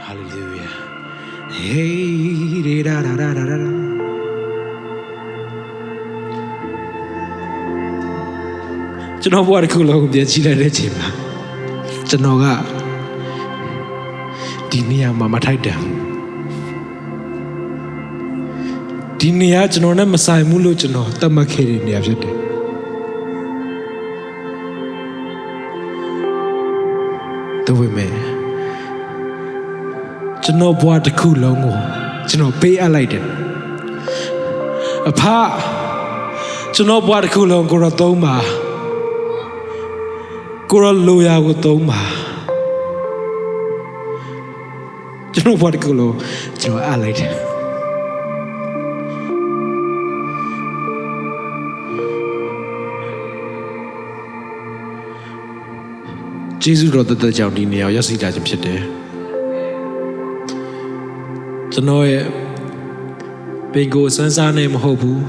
Hallelujah. Hey, da da da da da da.ကျွန်တော်ဘဝတစ်ခုလုံးပြန်ကြည့်လိုက်တဲ့အချိန်မှာကျွန်တော်ကဒီနေရာမှာမထိုက်တန်ဒီနေရာကျွန်တော်နဲ့မဆိုင်ဘူးလို့ကျွန်တော်သတ်မှတ်ခဲ့တဲ့နေရာဖြစ်တယ်ဒါပေမဲ့ကျွန်တော်ဘဝတစ်ခုလုံးကိုကျွန်တော်ပေးအပ်လိုက်တယ်အဖကျွန်တော်ဘဝတစ်ခုလုံးကိုတော့သုံးပါကိုရလိုရာကိုသုံးပါကျွန်တော်ဘာတကူလို့ကျွန်တော်အားလိုက်တယ်ဂျေဇုတော်တကြောင့်ဒီနေရာရောက်စီတာခြင်းဖြစ်တယ်ကျွန်တော်ရဲ့ပင်ကိုစမ်းစားနေမဟုတ်ဘူး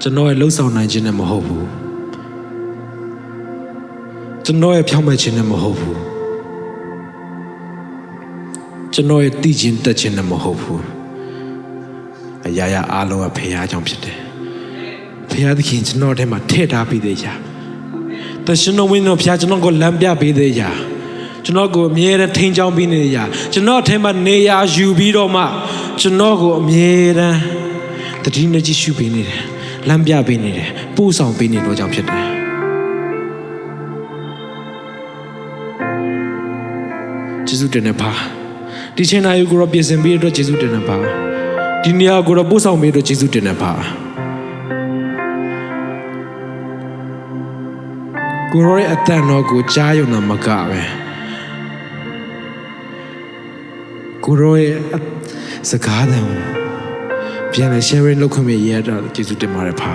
ကျွန်တော်ရဲ့လှုပ်ဆောင်နိုင်ခြင်းနဲ့မဟုတ်ဘူးကျွန်တော်ရဲ့ဖြောင့်မတ်ခြင်းနဲ့မဟုတ်ဘူးကျွန်တော်ရဲ့တည်ခြင်းတက်ခြင်းနဲ့မဟုတ်ဘူးအရာရာအားလုံးကဖခင်ကြောင့်ဖြစ်တယ်ဖခင်သခင်ကျွန်တော်ထဲမှာထည့်ထားပြီးသေးရာတရှင်တော်ဝင်းတော်ဖခင်ကျွန်တော်ကိုလမ်းပြပေးသေးရာကျွန်တော်ကိုအမြဲတမ်းထိန်းချောင်းပေးနေရာကျွန်တော်ထဲမှာနေရာယူပြီးတော့မှကျွန်တော်ကိုအမြဲတမ်းတတိနဲ့ကြည့်ရှုပေးနေတယ်လမ်းပြပေးနေတယ်ပို့ဆောင်ပေးနေတော့ကြောင့်ဖြစ်တယ်ကျေးဇူးတင်နေပါဒီချိန်တိုင်းကိုရောပြင်ဆင်ပေးအတွက်ကျေးဇူးတင်နေပါဒီနေရာကိုရောပို့ဆောင်ပေးအတွက်ကျေးဇူးတင်နေပါကိုရောရဲ့အတန်တော်ကိုကြားရုံနဲ့မကပဲကိုရောရဲ့စကားတော်ပြန်လဲ sharing လုပ်ခွင့်ရတဲ့ကျေးဇူးတင်ပါတယ်ပါ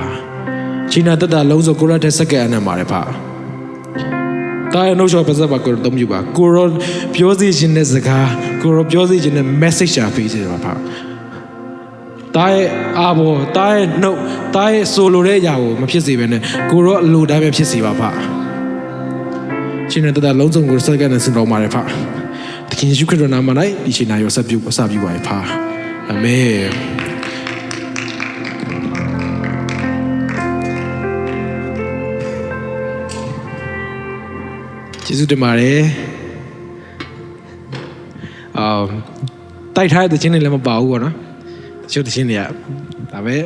ချိန်နာတက်တာလုံးစုံကိုရောတဲ့စက္ကန့်အနံပါတယ်ပါတာရနှုတ်ချောပါစပ်ပါကိုတော့မြူပါကိုရောပြောစီခြင်းတဲ့စကားကိုရောပြောစီခြင်းတဲ့ message ရှာပေးစေပါဖတာရဲ့အာဘောတာရဲ့နှုတ်တာရဲ့ဆိုလိုတဲ့အရာကိုမဖြစ်စေဘဲနဲ့ကိုရောအလိုတိုင်းပဲဖြစ်စေပါဖရှင်နဲ့တလုံးစုံကိုစက္ကန့်နဲ့ဆင်တော်ပါတယ်ဖသခင်ယေရှုခရစ်တော်နာမ၌ဒီချိန်နာရောဆက်ပြုပါဖအာမင်ကျေးဇူးတင်ပါတယ်တိုက်ထားတဲ့ချင်းတွေလည်းမပါဘူးပေါ့နော်တချို့တချင်းတွေကဒါပဲ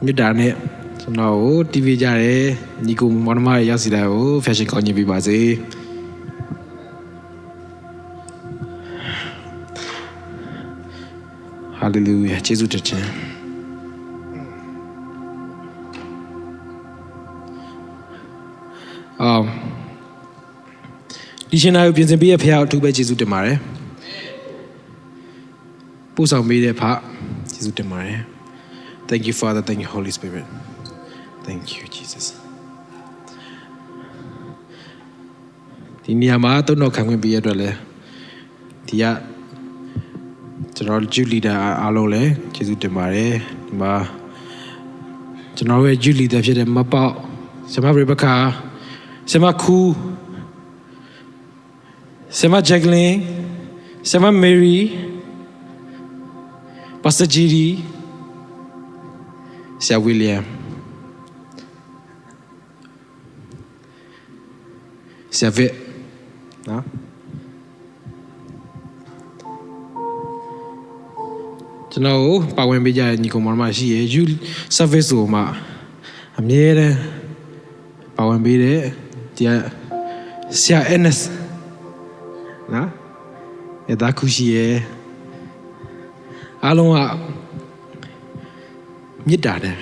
မြစ်တာနဲ့ကျွန်တော်ကို TV ကြတယ်ညီကိုမောင်နှမရဲ့ရောက်စီတာကို fashion ကောင်းကြီးပြပါစေဟာလေလုယာကျေးဇူးတင်ခြင်းဒီရှင်နာကိုပြင်ဆင်ပေးတဲ့ဖခင်အထူးပဲကျေးဇူးတင်ပါတယ်ပို့ဆောင်ပေးတဲ့ဖကျေးဇူးတင်ပါတယ် Thank you Father thank you Holy Spirit Thank you Jesus ဒီနေရာမှာတုံ့တော်ခံခွင့်ပေးရတဲ့အတွက်လဲဒီကကျွန်တော်ဂျူလီဒါအားလုံးလဲကျေးဇူးတင်ပါတယ်ဒီမှာကျွန်တော်ရဲ့ဂျူလီဒါဖြစ်တဲ့မပေါက်ဆရာမရေဘကာဆရာမခူဆရာမဂျက်လင်ဆရာမမေရီပါစတာဂျီရီဆရာဝီလျံဆရာဗစ်နော်ကျွန်တော်ပါဝင်ပေးကြတဲ့ညီကောင်မောင်မရှိရယူ service ကိုမှအမြဲတမ်းပါဝင်ပေးတဲ့ဒီကဆရာ NSနော်အဲ့ဒါခုရှိရဲ့အားလုံးကမြစ်တာတယ်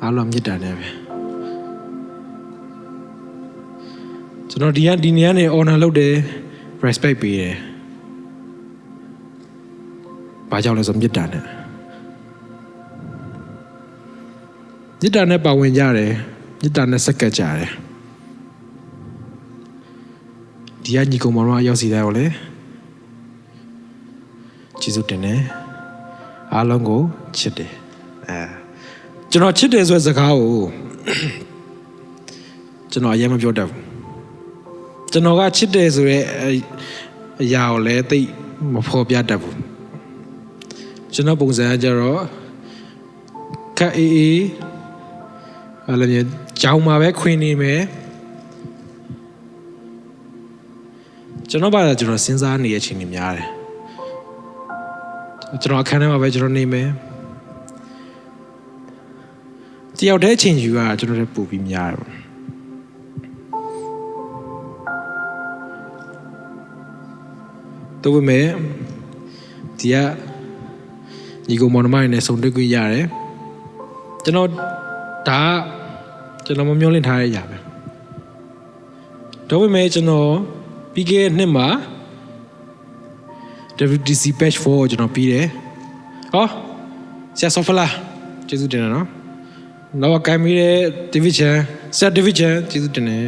အားလုံးမြစ်တာတယ်ပဲကျွန်တော်ဒီနေရာနဲ့ honor လုပ်တယ် respect ပေးတယ်ဘာကြောင့်လဲဆိုမြစ်တာနဲ့မြစ်တာနဲ့ပါဝင်ကြတယ်မြစ်တာနဲ့စက္ကပ်ကြတယ်ဒီကညီကောင်မောင်တို့ရောက်စီတယ်ဟောလေကျေးဇူးတင်တယ်အားလုံးကိုချစ်တယ်ကျွန်တော်ချစ်တယ်ဆိုတဲ့စကားကိုကျွန်တော်အရင်မပြောတတ်ဘူးကျွန်တော်ကချစ်တယ်ဆိုရဲ အရာကိုလည်းသိမဖော်ပြတတ်ဘူးကျွန်တော်ပုံစံကကြတော့ခက်အေးအေးအဲ့လိုမျိုးကြောင်မှာပဲခွင်နေမယ်ကျွန်တော်ဘာသာကျွန်တော်စဉ်းစားနေတဲ့အချိန်တွေများတယ်ကျွန်တော်အခန်းထဲမှာပဲကျွန်တော်နေမယ်တယောက်တည်းအချိန်ယူရတာကျွန်တော်လည်းပူပြီးများတယ်တော့ပဲဒီကညီကောင်မောင်နှမတွေနဲ့ဆုံတွေ့ခွင့်ရတယ်ကျွန်တော်ဒါကျွန်တော်မမျှော်လင့်ထားတဲ့အရာပဲတော့ပဲကျွန်တော်ပြီးခဲ့တဲ့နှစ်မှာ WTC patch 4ကျွန်တော်ပြီးတယ်ဟောဆရာဆောဖလာကျေးဇူးတင်တယ်နော်တော့ကံပြီးတဲ့ division ဆရာ division ကျေးဇူးတင်တယ်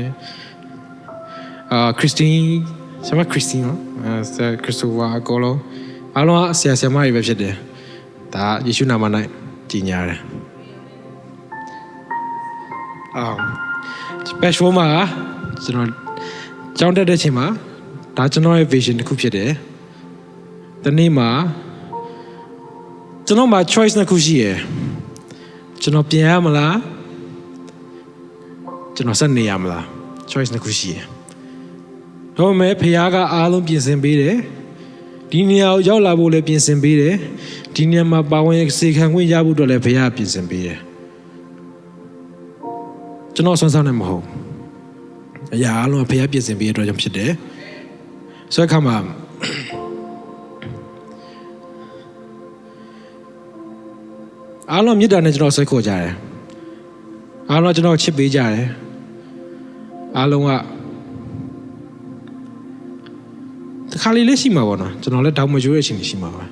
ခရစ်စတင်းဆရာခရစ်စတင်းနော်ဆရာခရစ်စတိုဖာအကောလုံးအားလုံးဆရာဆရာမတွေပဲဖြစ်တယ်ဒါယေရှုနာမ၌ကြီးညာတယ်patch 4မှာကျွန်တော်ကျောင်းတက်တဲ့အချိန်မှာဒါကျွန်တော်ရဲ့ vision တစ်ခုဖြစ်တယ်။ဒီနေ့မှာကျွန်တော်မှာ choice နှစ်ခုရှိရယ်။ကျွန်တော်ပြင်ရမလား။ကျွန်တော်ဆက်နေရမလား choice နှစ်ခုရှိရယ်။ဒါပေမဲ့ဖခင်ကအားလုံးပြင်ဆင်ပေးတယ်။ဒီနေရာကိုရောက်လာဖို့လည်းပြင်ဆင်ပေးတယ်။ဒီနေရာမှာပါဝင်စေခံခွင့်ရဖို့အတွက်လည်းဖခင်ကပြင်ဆင်ပေးတယ်။ကျွန်တော်ဆွမ်းဆောင်နေမဟုတ်ဘူး။အရာအားလုံးဖခင်ပြင်ဆင်ပေးတဲ့အတွက်ကြောင့်ဖြစ်တယ်။ဆိုတော့ခါမှာအားလုံးမြစ်တာနဲ့ကျွန်တော်ဆွဲခေါ်ကြတယ်အားလုံးကျွန်တော်ချစ်ပေးကြတယ်အားလုံးကတခါလေးလေးရှိမှာပေါ့နော်ကျွန်တော်လည်းတောင်းမကြိုးတဲ့အချိန်ရှိမှာပါ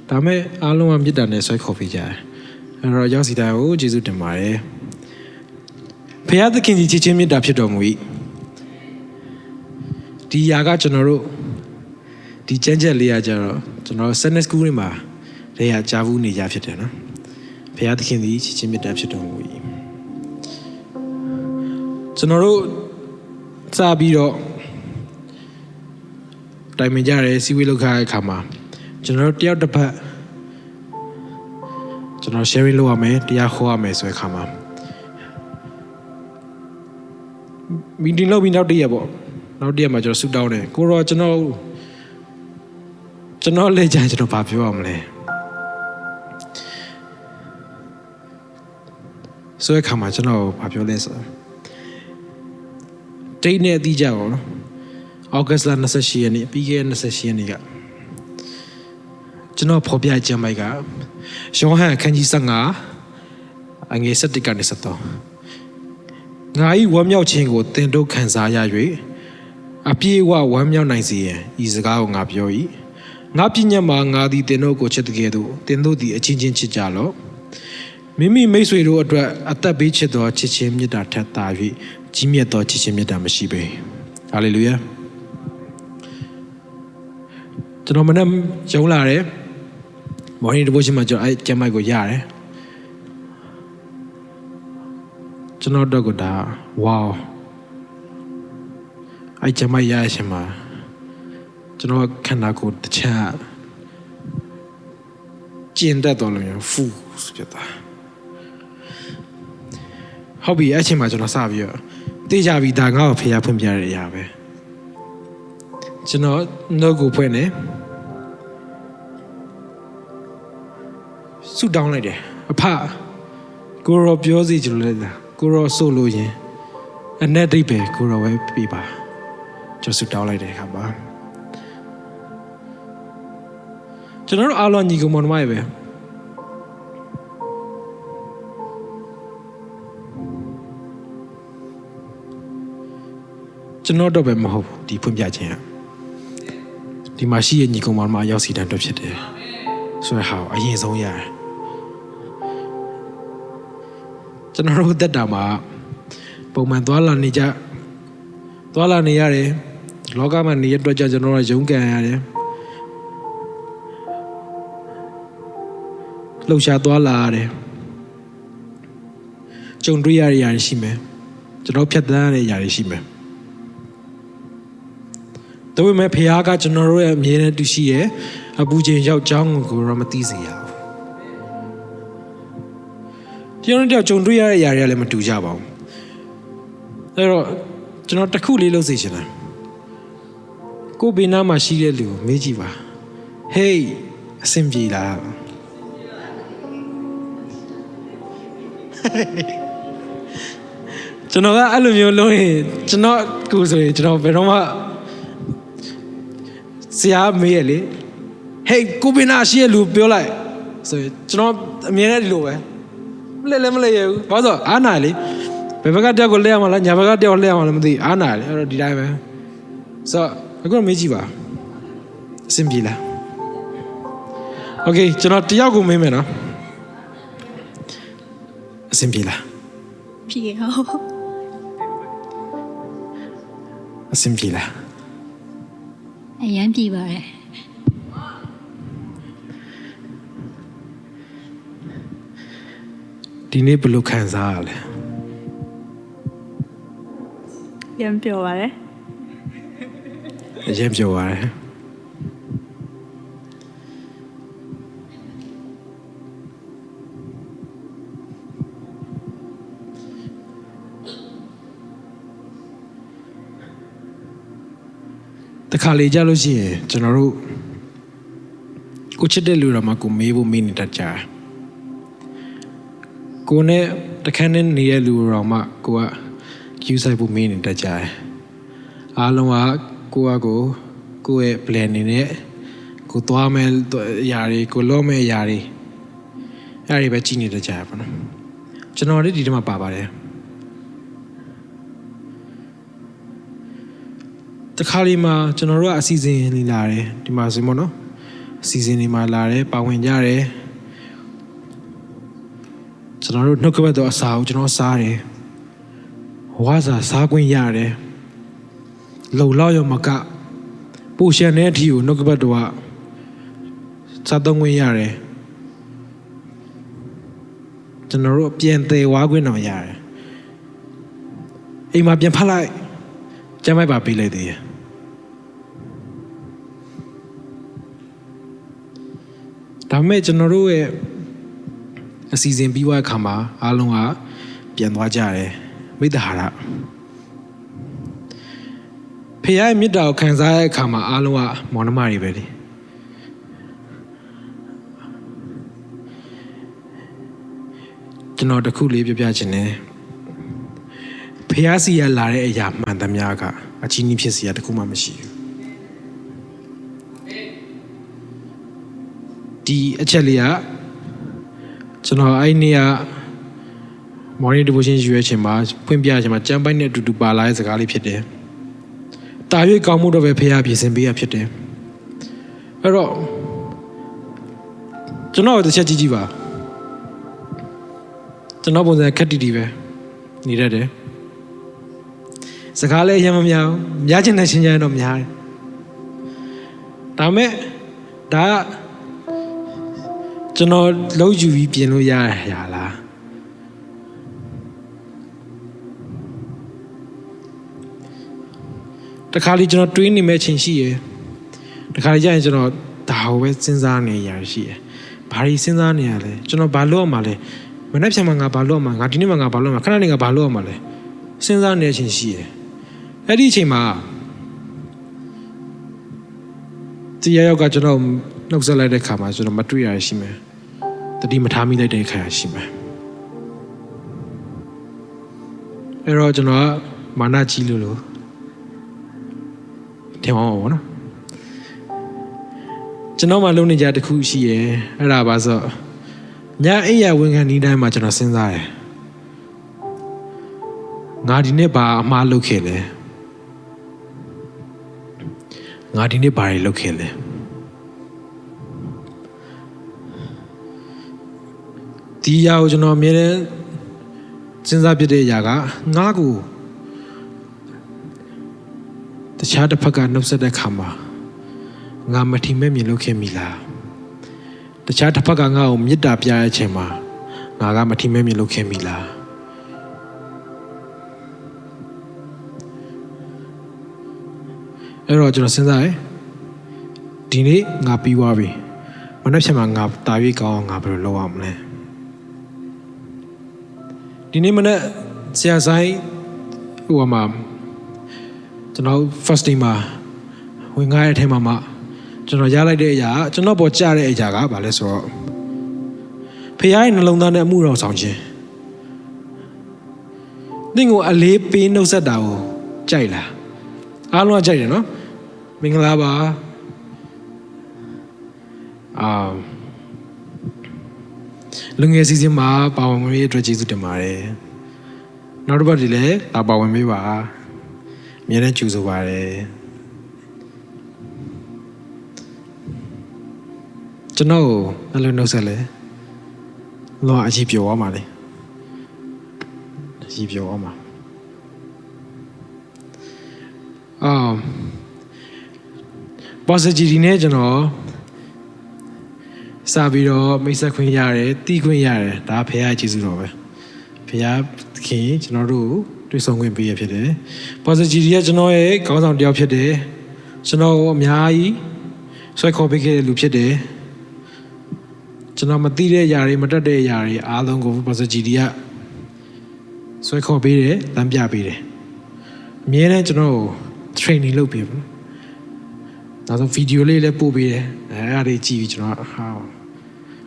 ဒါမဲ့အားလုံးကမြစ်တာနဲ့ဆွဲခေါ်ပေးကြတယ်အဲ့တော့ရောက်စီတိုင်းကိုကျေးဇူးတင်ပါတယ်ဖခင်သခင်ကြီးချစ်ချင်းမြတ်တာဖြစ်တော်မူ၏ဒီຢာကကျွန်တော်တို့ဒီကျန်းချက်လေးကကြတော့ကျွန်တော် Sunday School တွေမှာလေယာကြားဘူးနေကြဖြစ်တယ်နော်ဘုရားသခင်သည်ချစ်ချင်းမြတ်တာဖြစ်တော်မူ၏ကျွန်တော်တို့စပြီးတော့တိုင်ပင်ကြတယ်စီဝေးလောက်ခါတဲ့အခါမှာကျွန်တော်တို့တယောက်တစ်ဖက်ကျွန်တော် sharing လုပ်ရမယ်တရားဟောရမယ်ဆိုတဲ့အခါမှာ meeting လုပ်ပြီးနောက်တည့်ရပေါ့နောက်တည့်မှာကျွန်တော်ဆူတောင်းတယ်ကိုတော့ကျွန်တော်လက်ကြကျွန်တော်ဘာပြောရမလဲဆိုတဲ့အခါမှာကျွန်တော်ဘာပြောလဲဆိုတိတ်နဲ့အတိအကျပေါ့နော်ဩဂတ်စ်လ28ရက်နေ့ပြီးခဲ့တဲ့28ရက်နေ့ကကျွန်တော်ဖော်ပြကြမ်းမိုက်ကယောဟန်အခန်းကြီး15အငယ်7ကနေ73ငါ၏ဝမ်းမြောက်ခြင်းကိုသင်တို့ခံစားရ၍အပြည့်အဝဝမ်းမြောက်နိုင်စေရန်ဤစကားကိုငါပြော၏ငါပြည့်ညတ်မှာငါသည်သင်တို့ကိုချစ်တဲ့ကဲ့သို့သင်တို့သည်အချင်းချင်းချစ်ကြလော့မိမိမိတ်ဆွေတို့အတွက်အသက်ပေးချစ်သောချစ်ချင်းမေတ္တာထက်သာ၍ကြီးမြတ်သောချစ်ချင်းမေတ္တာမရှိပေဟာလေလုယာကျွန်တော်မနေ့ရုံးလာတယ် morning devotion မှာကျွန်တော်အဲ့ကျမ်းမိုက်ကိုရတယ်ကျွန်တော်တော့ကဒါဝေါအဲ့ကျမ်းမိုက်ရရှင်မှာကျွန်တော်ခန္ဓာကိုယ်တစ်ချက်ကျင်တတ်တော်လို့ဖူးဆိုပြတာဟုတ်ပြီအဲ့ချိန်မှာကျွန်တော်စပြီးတော့သိကြပြီဒါငါ့ကိုဖေးရဖွင့်ပြရတဲ့အရာပဲကျွန်တော်နှုတ်ကိုဖွင့်နေဆူတောင်းလိုက်တယ်အဖကိုရောပြောစီချင်လို့လဲကိုရောဆိုလို့ရင်အနဲ့တိတ်ပဲကိုရောပဲပြပါကျွန်တော်ဆူတောင်းလိုက်တယ်ခါပါကျွန်တော်တို့အားလုံးညီကောင်မောင်နှမတွေပဲကျွန်တော်တော့ပဲမဟုတ်ဒီဖွင့်ပြခြင်းဟာဒီမှာရှိရဲ့ညီကောင်မောင်နှမရောက်စီတန်းတော့ဖြစ်တယ်ဆိုတော့ဟာအရင်ဆုံးရတယ်ကျွန်တော်တို့တက်တာမှာပုံမှန်သွားလာနေရတယ်လောကမှာနေရတော့ကျွန်တော်တို့ရုန်းကန်ရတယ်လှုပ်ရှားသွားလာရတယ်ကြုံတွေ့ရတဲ့ຢာတွေရှိမယ်ကျွန်တော်ဖြတ်သန်းရတဲ့ຢာတွေရှိမယ် ဒါပေမဲ့ဖခင်ကကျွန်တော်တို့ရဲ့အမြဲတမ်းတူရှိရဲ့အပူချိန်ရောက်ကြောင်းကိုတော့မသိစေရဘူးကျွန်တော်တို့ကြုံတွေ့ရတဲ့အရာတွေကလည်းမတူကြပါဘူးအဲ့တော့ကျွန်တော်တစ်ခုလေးလုပ်စေချင်တယ်ကိုဘေးနားမှာရှိတဲ့လူကိုမေးကြည့်ပါဟေးအဆင်ပြေလားကျွန်တော်ကအဲ့လိုမျိုးလုပ်ရင်ကျွန်တော်ကိုဆိုရင်ကျွန်တော်ဘယ်တော့မှဆရာမေးရလေဟေးကိုဘေးနားရှိတဲ့လူပြောလိုက်ဆိုရင်ကျွန်တော်အမြင်နဲ့ဒီလိုပဲမလဲရဘူးဘာလို့အားနာလေဘယ်ဘက်ကတယောက်ကိုလဲရမှာလားညာဘက်ကတယောက်လဲရမှာလားမသိအားနာလေအဲ့တော့ဒီတိုင်းပဲဆိုတော့အခုမေးကြည့်ပါအဆင်ပြေလားโอเคကျွန်တော်တယောက်ကိုမေးမယ်နော်အဆင်ပြေလားပြေဟုတ်အဆင်ပြေလားအရင်ပြေပါတယ်ဒီနေ့ဘယ်လိုခံစားရလဲရင်ပြောပါတယ်ရင်ပြောပါတယ်တခါလေကြလို့ရှိရင်ကျွန်တော်တို့ကိုချစ်တဲ့လူတော်မှာကိုမေးဖို့မေးနေတတ်ကြတယ်ကိုနဲ့တခန်းနဲ့နေတဲ့လူတော်မှာကိုကကျူးဆိုင်ဖို့မေးနေတတ်ကြတယ်အားလုံးကကိုယ့်ရဲ့ plan နေနဲ့ကိုသွားမယ်အရာတွေကိုလုပ်မယ်အရာတွေအဲ့ဒီပဲကြည့်နေတတ်ကြရပါတော့ကျွန်တော်လည်းဒီထဲမှာပါပါတယ်တခါလေးမှာကျွန်တော်တို့ကအစီအစဉ်လေးလာတယ်ဒီမှာဆိုပေါ့နော်အစီအစဉ်လေးမှာလာတယ်ပါဝင်ကြတယ်ကျွန်တော်တို့နှုတ်ကပတ်တော်အစာကိုကျွန်တော်စားတယ်ဝါစာစားခွင့်ရတယ်လုံလောက်ရမကပိုရှန်တဲ့အထီကိုနှုတ်ကပတ်တော်ကစားသုံးခွင့်ရတယ်ကျွန်တော်တို့ပြန်သေးဝါခွင့်တော့ရတယ်အိမ်မှာပြန်ဖတ်လိုက်ကျမ်းပိုက်ပါပေးလိုက်သေးတယ်ဒါပေမဲ့ကျွန်တော်တို့ရဲ့အစီအစဉ်ပြီးသွားတဲ့အခါမှာအားလုံးကပြန်သွားကြတယ်မိတ္တဟာရဖခင်ရဲ့မေတ္တာကိုခံစားရတဲ့အခါမှာအားလုံးကမောင်နှမတွေပဲလေကျွန်တော်တခုလေးပြောပြချင်တယ်ဖခင်စီရလာတဲ့အရာမှန်သမျှကအချင်းကြီးဖြစ်စီရတခုမှမရှိဘူးဒီအချက်လေးကကျွန်တော်အဲ့နေ့က morning devotion ရွေးချင်မှာဖွင့်ပြချင်မှာကျမ်းပိုက်နဲ့အတူတူပါလာတဲ့စကားလေးဖြစ်တယ်။တာ၍ကောင်းမှုတော့ပဲဖခင်ပြင်ဆင်ပေးရဖြစ်တယ်။အဲ့တော့ကျွန်တော်တစ်ချက်ကြည့်ပါကျွန်တော်ပုံစံခက်တီတီပဲနေရတယ်။စကားလည်းအရင်မများဘူး။များချင်တဲ့ချင်းချင်းတော့များတယ်။ဒါမဲ့ဒါကကျွန်တော်လုံးယူပြီးပြင်လို့ရရလားတခါလေကျွန်တော်တွေးနေမဲ့ချင်းရှိရယ်တခါလေကျရင်ကျွန်တော်ဒါဟိုပဲစဉ်းစားနေရရှိရယ်ဘာတွေစဉ်းစားနေရလဲကျွန်တော်ဘာလုပ်ရမှာလဲမနေ့ဖြန်မှာငါဘာလုပ်ရမှာငါဒီနေ့မှာငါဘာလုပ်ရမှာခဏနေငါဘာလုပ်ရမှာလဲစဉ်းစားနေချင်းရှိရယ်အဲ့ဒီအချိန်မှာတရားရောက်ကကျွန်တော်နှုတ်ဆက်လိုက်တဲ့ခါမှာကျွန်တော်မတွေ့ရရှိမယ်တတိမထားမိလိုက်တဲ့ခါရှိမယ်အဲ့တော့ကျွန်တော်မာနကြီးလို့ထင်ပါဘောနော်ကျွန်တော်မှလုံးနေကြတခုရှိရယ်အဲ့ဒါပါဆိုညအိယာဝန်ခံဒီတိုင်းမှာကျွန်တော်စဉ်းစားတယ်ငါဒီနေ့ဘာအမှားလုပ်ခဲ့လဲငါဒီနေ့ဘာတွေလုပ်ခဲ့လဲဒီအရာကိုကျွန်တော်အမြဲတမ်းစဉ်းစားပြတဲ့အရာကငါ့ကိုတခြားတစ်ဖက်ကနှုတ်ဆက်တဲ့ခါမှာငါမထီမဲ့မြင်လုပ်ခဲ့မိလားတခြားတစ်ဖက်ကငါ့ကိုမေတ္တာပြတဲ့အချိန်မှာငါကမထီမဲ့မြင်လုပ်ခဲ့မိလား အဲ့တော့ကျွန်တော်စဉ်းစားတယ်ဒီနေ့ငါပြီးသွားပြီမနေ့ဖြန်မှာငါတာ၍ကောင်းအောင်ငါဘယ်လိုလုပ်အောင်မလဲဒီနေ့မနေ့ဆရာဆိုင်ဟိုမှာကျွန်တော် first day မှာဝင်ငါရဲ့အထက်မှာကျွန်တော်ရလိုက်တဲ့အရာကျွန်တော်ပေါ်ကြတဲ့အရာကဘာလဲဆိုတော့ဖခင်ရဲ့နှလုံးသားနဲ့အမှုတော်ဆောင်ခြင်းသင်ကိုအလေးပေးနှုတ်ဆက်တာကိုကြိုက်လားအားလုံးကကြိုက်တယ်နော်မင်္ဂလာပါလူငယ်စီစဉ်မှာပါဝင်ခွင့်ရအတွက်ကျေးဇူးတင်ပါတယ်နောက်တစ်ပတ်ဒီလည်းလာပါဝင်ပေးပါအမြဲတမ်းကြိုဆိုပါတယ်ကျွန်တော်အဲ့လိုနှုတ်ဆက်လဲလောအကြီးပြောသွားမှာလေအကြီးပြောသွားမှာဘောစဂျီဒီနဲ့ကျွန်တော်စပြီးတော့မိတ်ဆက်ခွင့်ရတယ်တီးခွင့်ရတယ်ဒါဖခင်ရဲ့ကျေးဇူးတော်ပဲဖခင်ကျွန်တော်တို့တွေ့ဆုံခွင့်ပေးရဖြစ်တယ်ဘောစဂျီဒီကကျွန်တော်ရဲ့ခေါင်းဆောင်တစ်ယောက်ဖြစ်တယ်ကျွန်တော်အများကြီးဆွဲခေါ်ပေးခဲ့တဲ့လူဖြစ်တယ်ကျွန်တော်မသိတဲ့အရာတွေမတတ်တဲ့အရာတွေအားလုံးကိုဘောစဂျီဒီကဆွဲခေါ်ပေးတယ်လမ်းပြပေးတယ်အမြဲတမ်းကျွန်တော် training လုပ်ပေးပါနောက်ဆုံးဗီဒီယိုလေးလည်းပို့ပေးတယ်အဲ့ဒါတွေကြည့်ပြီးကျွန်တော်ဟာ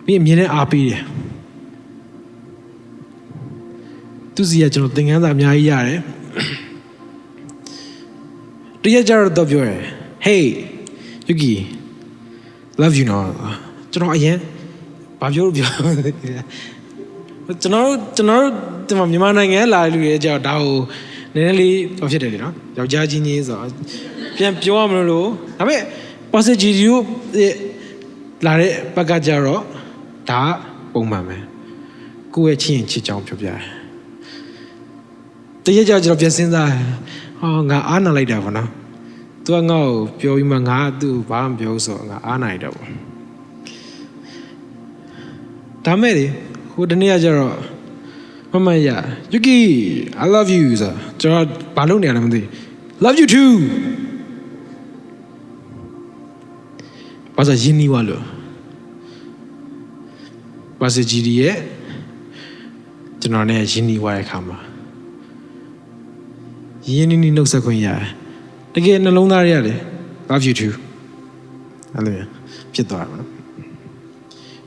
ပြီးအမြင်နဲ့အားပေးတယ်သူစီကကျွန်တော်သင်ခန်းစာအများကြီးရတယ်တရက်ကြတော့ပြောတယ် Hey Yuki love you now ကျွန်တော်အရင်ဘာပြောလို့ပြောကျွန်တော်ဒီမှာမြန်မာနိုင်ငံလာလူတွေကြောက်ဒါကိုနည်းနည်းလေးတော့ဖြစ်တယ်လေနော်ယောက်ျားချင်းချင်းဆိုတော့ပြန်ပြောရမလို့ဒါပေမဲ့ positive ကိုလာတဲ့ဘက်ကကြတော့ဒါပုံမှန်ပဲကိုယ့်ရဲ့ချင်းချစ်ကြောင်းပြောပြတယ်တရက်ကြောက်ကျွန်တော်ပြန်စဉ်းစားဟောငါအားနာလိုက်တာပေါ့နော်သူကငါ့ကိုပြောပြီးမှငါသူ့ဘာမှမပြောဆိုငါအားနာရတော့ပေါ့ဒါမဲ့လေဟိုတနေ့ကကျတော့မမရ Yuki I love you ဆိုကျွန်တော်ဘာလုပ်နေရလဲမသိ love you too ဘာသာရင်းနှီးသွားလို့ဘာစဂျီဒီရဲ့ကျွန်တော်နဲ့ရင်းနှီးသွားတဲ့အခါမှာရင်းနှီးနှုတ်ဆက်ခွင့်ရတယ်တကယ်နှလုံးသားရတယ် love you too အဲ့လိုဖြစ်သွားတာနော်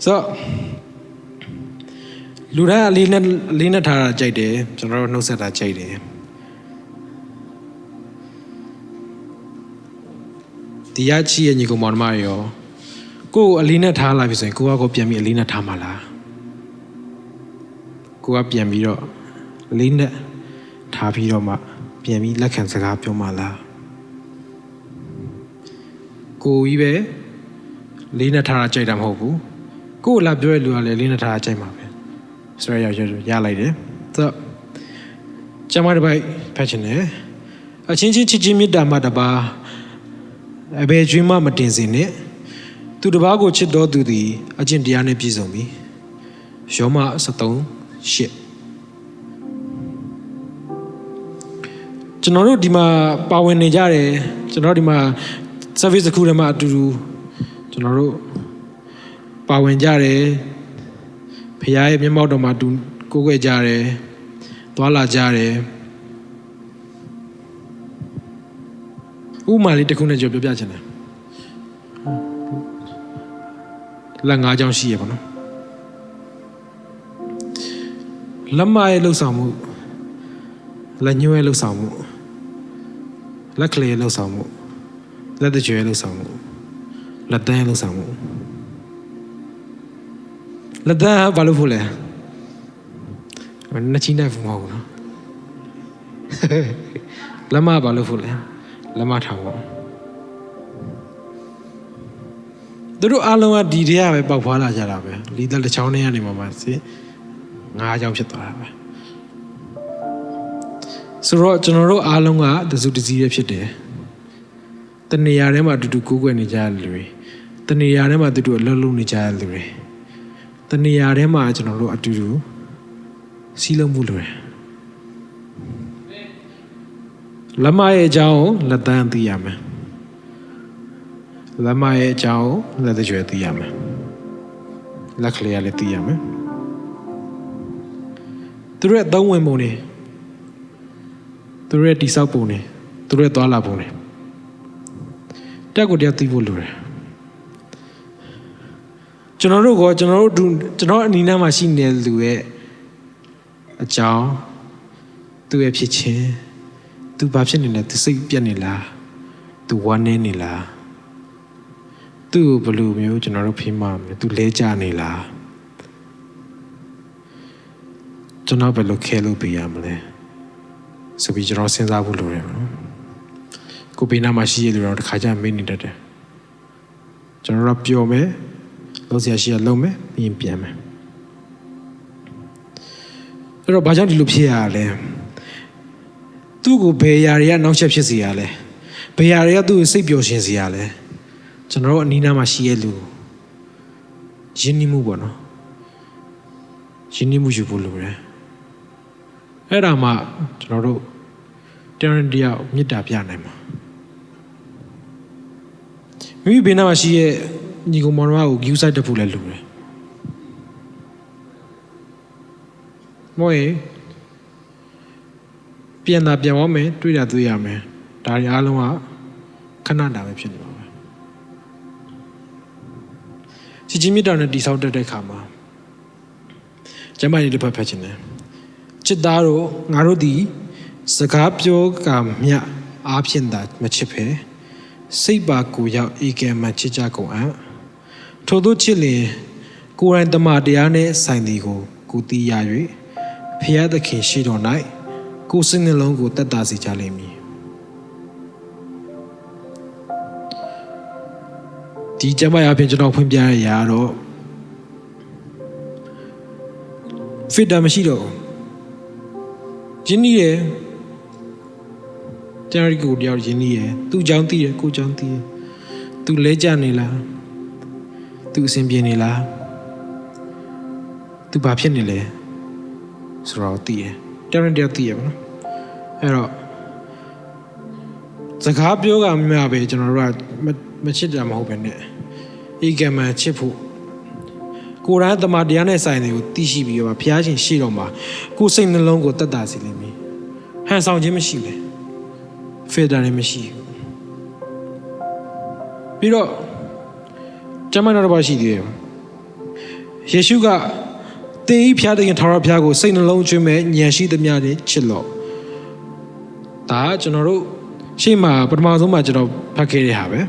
ဆိုလူတိုင်းအလေးနဲ့ထားတာကြိုက်တယ်ကျွန်တော်တို့နှုတ်ဆက်တာကြိုက်တယ်ဒီရချီရဲ့ညီကောင်မောင်မရောကိုယ်အလေးနဲ့ထားလာပြီဆိုရင်ကိုကပြန်ပြီးအလေးနဲ့ထားမှာလားကိုကပြန်ပြီးတော့အလေးနဲ့ထားပြီးတော့မှပြန်ပြီးလက်ခံစကားပြောမှာလားကိုကြီးပဲလေးနဲ့ထားတာကြိုက်တာမဟုတ်ဘူးကိုလာပြောရလူကလည်းလေးနဲ့ထားတာကြိုက်မှာပဲဆိုရလိုက်တယ်ဆိုကျမတို့ဘက်ဖတ်ချင်တယ်အချင်းချင်းချစ်ချင်းမေတ္တာမှတပါအဘယ်ကျွေးမှမတင်စေနဲ့သူတစ်ပါးကိုချစ်တော်သူသည်အကျင့်တရားနဲ့ပြည့်စုံပြီယောမ73:8ကျွန်တော်တို့ဒီမှာပါဝင်နေကြတယ်ကျွန်တော်ဒီမှာ service တစ်ခုထဲမှာအတူတူကျွန်တော်တို့ပါဝင်ကြတယ်ဖခင်ရဲ့မျက်မှောက်တော်မှာတူကိုးကွယ်ကြတယ်သွားလာကြတယ်ဥမာလေးတစ်ခုနဲ့ပြောပြချင်တယ်လက်၅ချောင်းရှိရပါတော့လက်မရဲ့လှုပ်ဆောင်မှုလက်ညှိုးရဲ့လှုပ်ဆောင်မှုလက်ကလေးရဲ့လှုပ်ဆောင်မှုလက်တကြွရဲ့လှုပ်ဆောင်မှုလက်တန်းရဲ့လှုပ်ဆောင်မှုလက်တန်းဘာလို့ဖို့လဲနှစ်ချင်းနိုင်ဖို့မဟုတ်ဘူးနော်လက်မဘာလို့ဖို့လဲလက်မထောင်ပါသူတို့အားလုံးကဒီတည်းကပဲပေါက်ဖွာလာကြတာပဲလီသက်တစ်ချောင်းထဲကနေမှစီ၅ချောင်းဖြစ်သွားတာပဲဆိုတော့ကျွန်တော်တို့အားလုံးကတစုတစည်းတည်းဖြစ်တယ်တနေရာထဲမှာအတူတူကိုးကွယ်နေကြတဲ့လူတွေတနေရာထဲမှာအတူတူအလုပ်လုပ်နေကြတဲ့လူတွေတနေရာထဲမှာကျွန်တော်တို့အတူတူစီးလုံးမှုလိုတယ်လက်မရဲ့အကြောင်းကိုလက်တန်းသိရမယ် လက်မရဲ့အကြောင်းလက်တကြွယ်သိရမယ်လက်ကလေးလည်းသိရမယ်သူတို့ရဲ့သုံးဝင်ပုံတွေသူတို့ရဲ့တိဆောက်ပုံတွေသူတို့ရဲ့သွားလာပုံတွေတက်ကိုတရားသိဖို့လိုတယ်ကျွန်တော်တို့အနီးနားမှာရှိနေတဲ့လူရဲ့အကြောင်းသူ့ရဲ့ဖြစ်ချင်းသူဘာဖြစ်နေလဲသူစိတ်ပြတ်နေလားသူဝမ်းနည်းနေလားသူ့ကိုဘယ်လိုမျိုးကျွန်တော်တို့ဖိမမလဲသူလဲကြနေလားကျွန်တော်ဘယ်လိုခဲလို့ပြရမလဲဆိုပြီးကျွန်တော်စဉ်းစားဖို့လိုတယ်နော်ကိုဘေးနားမှာရှိရလူတော့တစ်ခါကျမေ့နေတတ်တယ်ကျွန်တော်တို့ပျော်မယ်လုံးစရာရှိရလုံးမယ်ပြီးရင်ပြန်မယ်အဲ့တော့ဘာကြောင့်ဒီလိုဖြစ်ရလဲသူ့ကိုဘယ်ຢာတွေကနောက်ချက်ဖြစ်စေရလဲဘယ်ຢာတွေကသူ့ကိုစိတ်ပျော်ရှင်စေရလဲကျွန်တော်တို့အနီးနားမှာရှိရလူယဉ်နီးမှုပေါ့နော်ယဉ်နီးမှုယူဖို့လိုတယ်အဲ့ဒါမှကျွန်တော်တို့တရားမေတ္တာပြနိုင်မှာမိမိဘေးနားမှာရှိရဲ့ညီကောင်မောင်တို့ကို view site တက်ဖို့လည်းလိုတယ်မို့ပြန်သွားမယ်တွေ့တာတွေ့ရမယ်ဒါတွေအားလုံးကခဏတာပဲဖြစ်နေပါပဲချစ်ချင်းမေတ္တာနဲ့တည်ဆောက်တတ်တဲ့ခါမှာကျမ်းမာရေးတစ်ဖက်ဖက်ခြင်းတယ်ချစ်သားတို့ငါတို့ဒီစကားပြောကမြအားဖြင့်သာမချစ်ဖဲစိတ်ပါကိုရောက်ဧကံမှချစ်ကြကုန်အံ့ထို့သောချစ်လျင်ကိုယ်တိုင်တမန်တရားနှင့်ဆိုင်သည်ကိုသိရ၍ဖျားသခင်ရှိတော်၌ကိုယ်စိတ်နှလုံးကိုတတ်တာစေကြလိမ့်မည်ဒီကျမ်းမာရေးအပြင်ကျွန်တော်ဖွင့်ပြရရာတော့ fit တာမရှိတော့ဂျင်းနီးရယ်ကျန်ရီကိုတယောက်ရင်းနေရသူ့ကြောင်းသိရကိုကြောင်းသိရသူလဲကြနေလားသူအစဉ်ပြေနေလားသူဘာဖြစ်နေလဲဆိုတော့သိရတယောက်သိရပါနော်အဲ့တော့စကားပြောကမှပဲကျွန်တော်တို့ကမချစ်တာမဟုတ်ပဲနဲ့ဧကံမှချစ်ဖို့ကိုယ်တိုင်တမန်တရားနဲ့ဆိုင်တယ်ကိုသိရှိပြီးတော့ဘုရားရှင်ရှိတော်မှာကိုယ်စိတ်နှလုံးကိုတတ်တာစီလိမ့်မည်ဟန်ဆောင်ခြင်းမရှိလေfilter လည်းမရှိဘူးပြီးတော့ကျမ်းမာတော်ဘာရှိသေးတယ်ယေရှုကသင်ဤဖျားတဲ့ထာဝရဘုရားကိုစိတ်နှလုံးကျွမ်းမဲ့ဉာဏ်ရှိသမျှနဲ့ချစ်လို့ဒါကျွန်တော်တို့ရှေ့မှာပထမဆုံးမှာကျွန်တော်ဖတ်ခဲ့တဲ့ဟာပဲ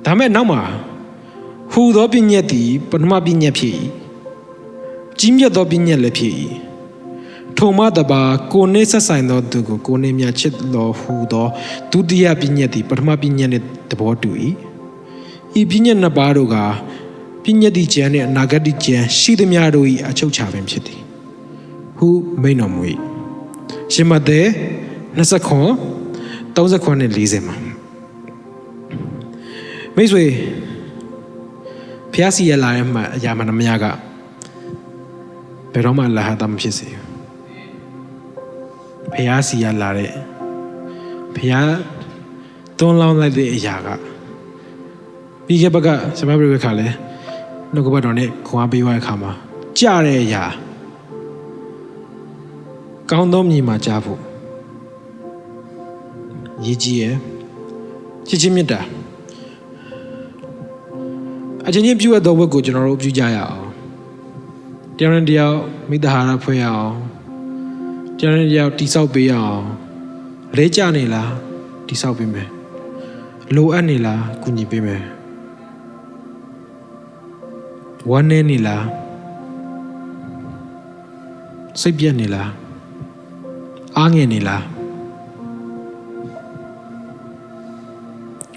ဒါမဲ့နောက်မှာဟူသောပညတ်သည်ပထမပညတ်ဖြစ်၏ကြီးမြတ်သောပညတ်လည်းဖြစ်၏ထိုမှတပါကိုနေဆက်ဆိုင်သောသူကိုကိုနေမြချစ်တော်ဟူသောဒုတိယပညတ်သည်ပထမပညတ်နှင့်သဘောတူ၏ဤပညတ်နှစ်ပါးတို့ကပညတ်တိကျမ်းနှင့်အနာဂတ်ကျမ်းရှိသမျှတို့၏အချုပ်ချာပင်ဖြစ်သည်ဟုမိန့်တော်မူ၏ရှင်မဿဲ29:39နဲ့40မှာမိတ်ဆွေဖျားစီရလာတဲ့မှာအရာမှန်မရကဘယ်တော့မှလာဟတာမဖြစ်စေဖျားစီရလာတဲ့ဖျားသွန်းလောင်းလိုက်တဲ့အရာကပြီးခဲ့ဘက်ကစမဘရိဝခါလဲနှုတ်ကပတ်တော်နဲ့ခွန်အားပေးရတဲ့အခါမှာကြားတဲ့အရာကောင်းသောမြေမှာကြားဖို့ရည်ကြီးရဲ့ချစ်ချင်းမြတ်တာအချင်းချင်းပြုရသောဝတ်ကိုကျွန်တော်တို့ပြုကြရအောင်တရားနဲ့တရားမိသားဟာရဖွဲ့ရအောင်တရားနဲ့တရားတိဆောက်ပေးရအောင်လဲကြနေလားတိဆောက်ပေးမယ်လိုအပ်နေလားကူညီပေးမယ်ဝမ်းနေနေလားစိတ်ပြတ်နေလားအားငယ်နေလား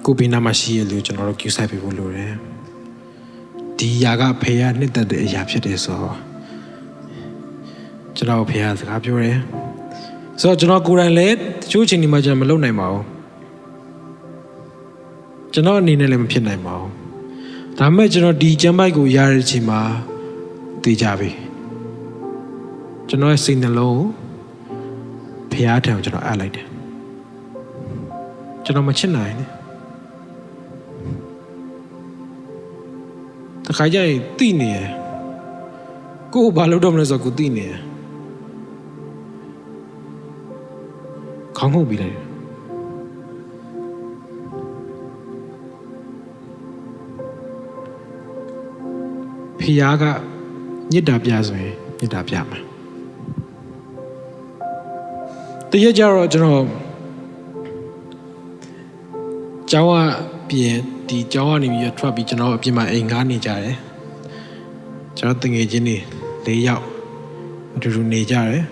ကိုဘေးနားမှာရှိရလို့ကျွန်တော်တို့ကြိုးစားပေးဖို့လိုတယ်ဒီຢာကဖေရနှစ်သက်တဲ့အရာဖြစ်တယ်ဆိုတော့ကျွန်တော်ဖေရစကားပြောတယ်ဆိုတော့ကျွန်တော်ကိုယ်တိုင်လည်းတချို့အချိန်ဒီမှာကျွန်တော်မလုပ်နိုင်ပါဘူးကျွန်တော်အနေနဲ့လည်းမဖြစ်နိုင်ပါဘူးဒါပေမဲ့ကျွန်တော်ဒီကျမ်းပိုက်ကိုရတဲ့အချိန်မှာသိကြပြီကျွန်တော်ရဲ့စိတ်နှလုံးကိုဖျားထံကိုကျွန်တော်အပ်လိုက်တယ်ကျွန်တော်မချစ်နိုင်ဘူး တခါကျရင်တိနေတယ်ကိုယ်ဘာလုပ်တော့မလဲဆိုတော့ကိုတိနေတယ်ခေါင်းငုတ်ပြီးလိုက်ဖျားကညစ်တာပြဆိုရင်ညစ်တာပြမှာတရက်ကြတော့ကျွန်တော်ကျောင်းကပြင်ဒီကျောင်းကနေပြီးထွက်ပြီးကျွန်တော်အပြင်မှာအိမ်ငားနေကြတယ်ကျွန်တော်တငယ်ချင်းတွေ၄ယောက်အတူတူနေကြတယ်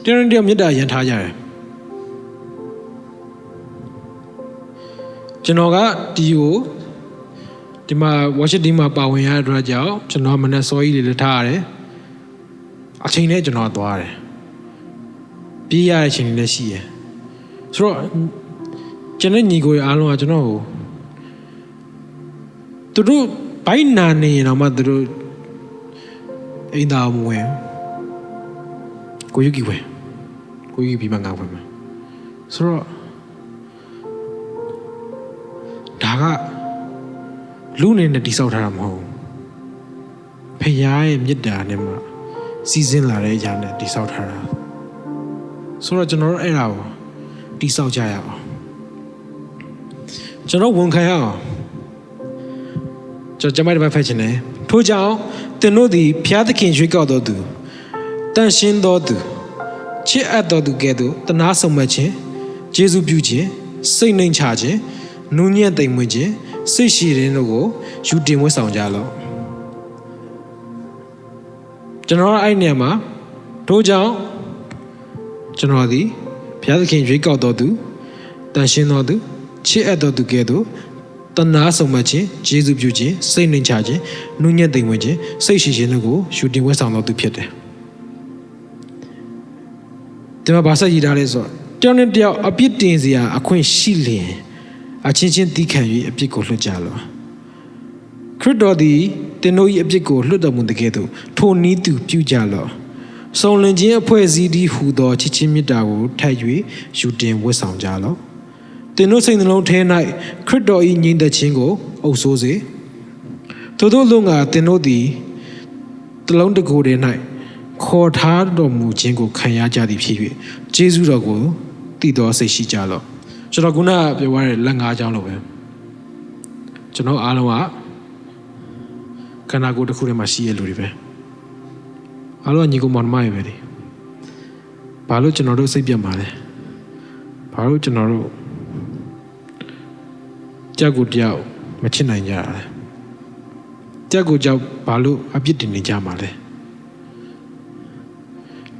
တယောက်မြတ်တာရန်ထားကြတယ်ကျွန်တော်ကဒီမှာ worship team မှာပါဝင်ရတဲ့အတွက်ကြောင့်ကျွန်တော်မနေ့စောကြီးလေးထားရတယ်အချိန်နဲ့ကျွန်တော်သွားတယ်ပြေးရတဲ့အချိန်လည်းရှိရယ်ဆိုတော့ကျွန်တော်ညီကိုရအားလုံးကကျွန်တော်ကိုသူတို့ဘိုင်းနာနေရင်တော့မှသူတို့အိမ်သားမဝင်ကိုယူကီဝင်ကိုယူကီပြီးမှငါဝင်မှာဆိုတော့ဒါကလူနေနဲ့တိဆောက်ထားတာမဟုတ်ဘူးဖခင်ရဲ့မေတ္တာနဲ့မှစီစဉ်လာတဲ့အရာနဲ့တိဆောက်ထားတာဆိုတော့ကျွန်တော်တို့အဲ့ဒါကိုတိဆောက်ကြရအောင်ကျွန်တော်ဝန်ခံရအောင်ကျွန်မတို့ဖတ်ချင်တယ်ထို့ကြောင့်သင်တို့သည်ဖျားသခင်ရွေးကောက်တော်သူတန်ရှင်းတော်သူချစ်အပ်တော်သူကဲ့သို့တနာဆုံမခြင်းကျေးဇူးပြုခြင်းစိတ်နှိမ်ချခြင်းနူးညံ့သိမ်မွေ့ခြင်းစိတ်ရှိခြင်းတို့ကိုယူတင်ဝတ်ဆောင်ကြလော့ကျွန်တော်အဲ့နေရာမှာထို့ကြောင့်ကျွန်တော်သည်ဘုရားသခင်ရွေးကောက်တော်သူတန်ရှင်းတော်သူချစ်အပ်တော်သူကဲ့သို့တနာဆုံမခြင်းကျေးဇူးပြုခြင်းစိတ်နှိမ်ချခြင်းနူးညံ့သိမ်မွေ့ခြင်းစိတ်ရှိခြင်းတို့ကိုယူတင်ဝတ်ဆောင်တော်သူဖြစ်တယ်ဒီမှာဘာဆက်ရည်ထားလဲဆိုတော့တယောက်နဲ့တယောက်အပြစ်တင်စရာအခွင့်ရှိလျင်အချင်းချင်းသီးခံ၍အပြစ်ကိုလွှတ်ကြလော့ခရစ်တော်သည်သင်တို့၏အပြစ်ကိုလွှတ်တော်မူတဲ့ကဲ့သို့ထိုနည်းသူပြုကြလော့စုံလင်ခြင်းအဖွဲ့အစည်းသည်ဟူသောချစ်ချင်းမေတ္တာကိုထပ်၍ယူတင်ဝတ်ဆောင်ကြလော့သင်တို့စိတ်နှလုံးထဲ၌ခရစ်တော်၏ညီသက်ခြင်းကိုအုပ်စိုးစေထို့သောလုံငါသင်တို့သည်တလုံးတကိုယ်တည်း၌ခေါ်ထားတော်မူခြင်းကိုခံရကြသည်ဖြစ်၍ယေရှုတော်ကိုတည်တော်စိတ်ရှိကြလော့ကျွန်တော်ခုနကပြောရတဲ့လက်၅ချောင်းလိုပဲကျွန်တော်အားလုံးကခန္ဓာကိုယ်တစ်ခုထဲမှာရှိရလူတွေပဲအားလုံးကညီကောင်မောင်နှမတွေပဲလေဘာလို့ကျွန်တော်တို့စိတ်ပြတ်မှာလဲဘာလို့ကျွန်တော်တို့ကြောက်ကိုတယောက်မချစ်နိုင်ကြရလဲကြောက်ကိုကြောက်ဘာလို့အပြစ်တင်နေကြမှာလဲ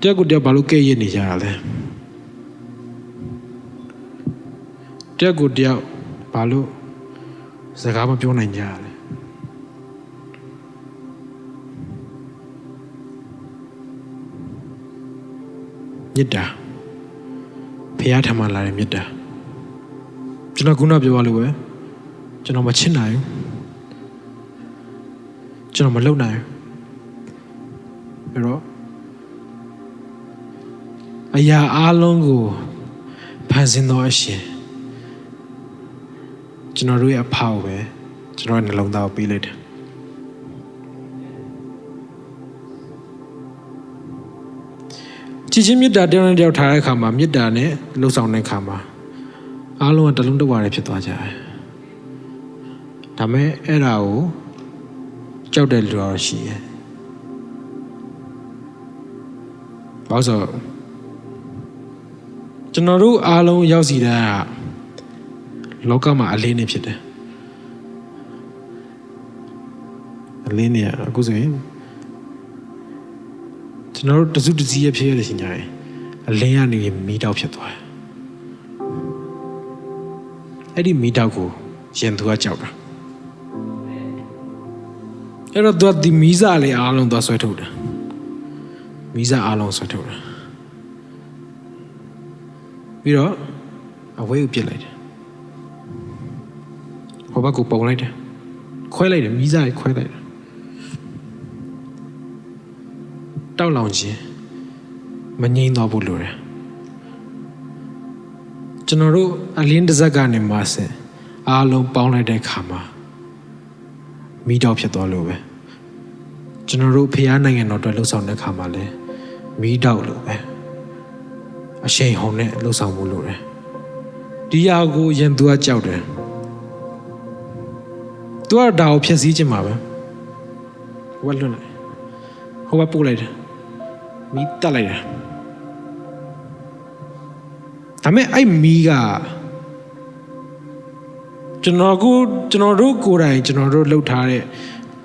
ကြောက်ကိုတယောက်ဘာလို့ကဲ့ရဲ့နေကြရလဲတယောက်ကိုတယောက်ဘာလို့စကားမပြောနိုင်ကြရလဲမေတ္တာဖခင်ထံမှလာတဲ့မေတ္တာကျွန်တော်ခုနပြောရလို့ပဲကျွန်တော်မချစ်နိုင်ဘူးကျွန်တော်မလုပ်နိုင်ဘူးဒါတော့အရာအလုံးကိုဖန်ဆင်းတော်အရှင်ကျွန်တော်တို့ရဲ့အဖေကိုပဲကျွန်တော်နှလုံးသားကိုပေးလိုက်တယ်ချစ်ချင်းမေတ္တာတယောက်နဲ့တယောက်ထားတဲ့အခါမှာမေတ္တာနဲ့လှုပ်ဆောင်တဲ့အခါမှာအားလုံးကတလုံးတစ်ဝါးဖြစ်သွားကြတယ်ဒါမဲ့အဲ့ဒါကိုကြောက်တဲ့လူတော်ရှိတယ်ဘာလို့ဆိုကျွန်တော်တို့အားလုံးရောက်စီတဲ့လောကမှာအလင်းနေဖြစ်တယ်အလင်းနေအခုဆိုရင်ကျွန်တော်တို့တစုတစည်းရဖြစ်ရတဲ့ရှင်ညာရင်အလင်းရနေမီးတောက်ဖြစ်သွားတယ်အဲ့ဒီမီးတောက်ကိုရင်သူကကြောက်တာအဲ့တော့သူကဒီမီးစာလေးအားလုံးသွားဆွဲထုတ်တယ်မီးစာအားလုံးဆွဲထုတ်တယ်ပြီးတော့အဝေးကိုပြစ်လိုက်တယ်ဟိုဘက်ကိုပုံလိုက်တယ်ခွဲလိုက်တယ်မီးစာကိုခွဲလိုက်တယ်တောက်လောင်ခြင်းမငြိမ်းတော့ဘူးလို့တယ်ကျွန်တော်တို့အလင်းတစ်စက်ကနေမှဆက်အားလုံးပေါင်းလိုက်တဲ့ခါမှာ မိတောက်ဖြစ်သွားလို့ပဲကျွန်တော်တို့ဖျားနိုင်ငံတော်အတွက်လှုပ်ဆောင်တဲ့ခါမှာလဲမိတောက်လို့ပဲအရှိန်ဟုန်နဲ့လှုပ်ဆောင်မှုလို့တယ်ဒီအရာကိုရင်သူကကြောက်တယ်သူကဒါကိုဖျက်ဆီးခြင်းမှာပဲဟိုကလွတ်လိုက်ဟိုကပို့လိုက်တယ်မိတက်လိုက်တယ်ဒါမဲ့အဲ့မိကကျွန်တော်တို့ကိုယ်တိုင်ကျွန်တော်တို့လှုပ်ထားတဲ့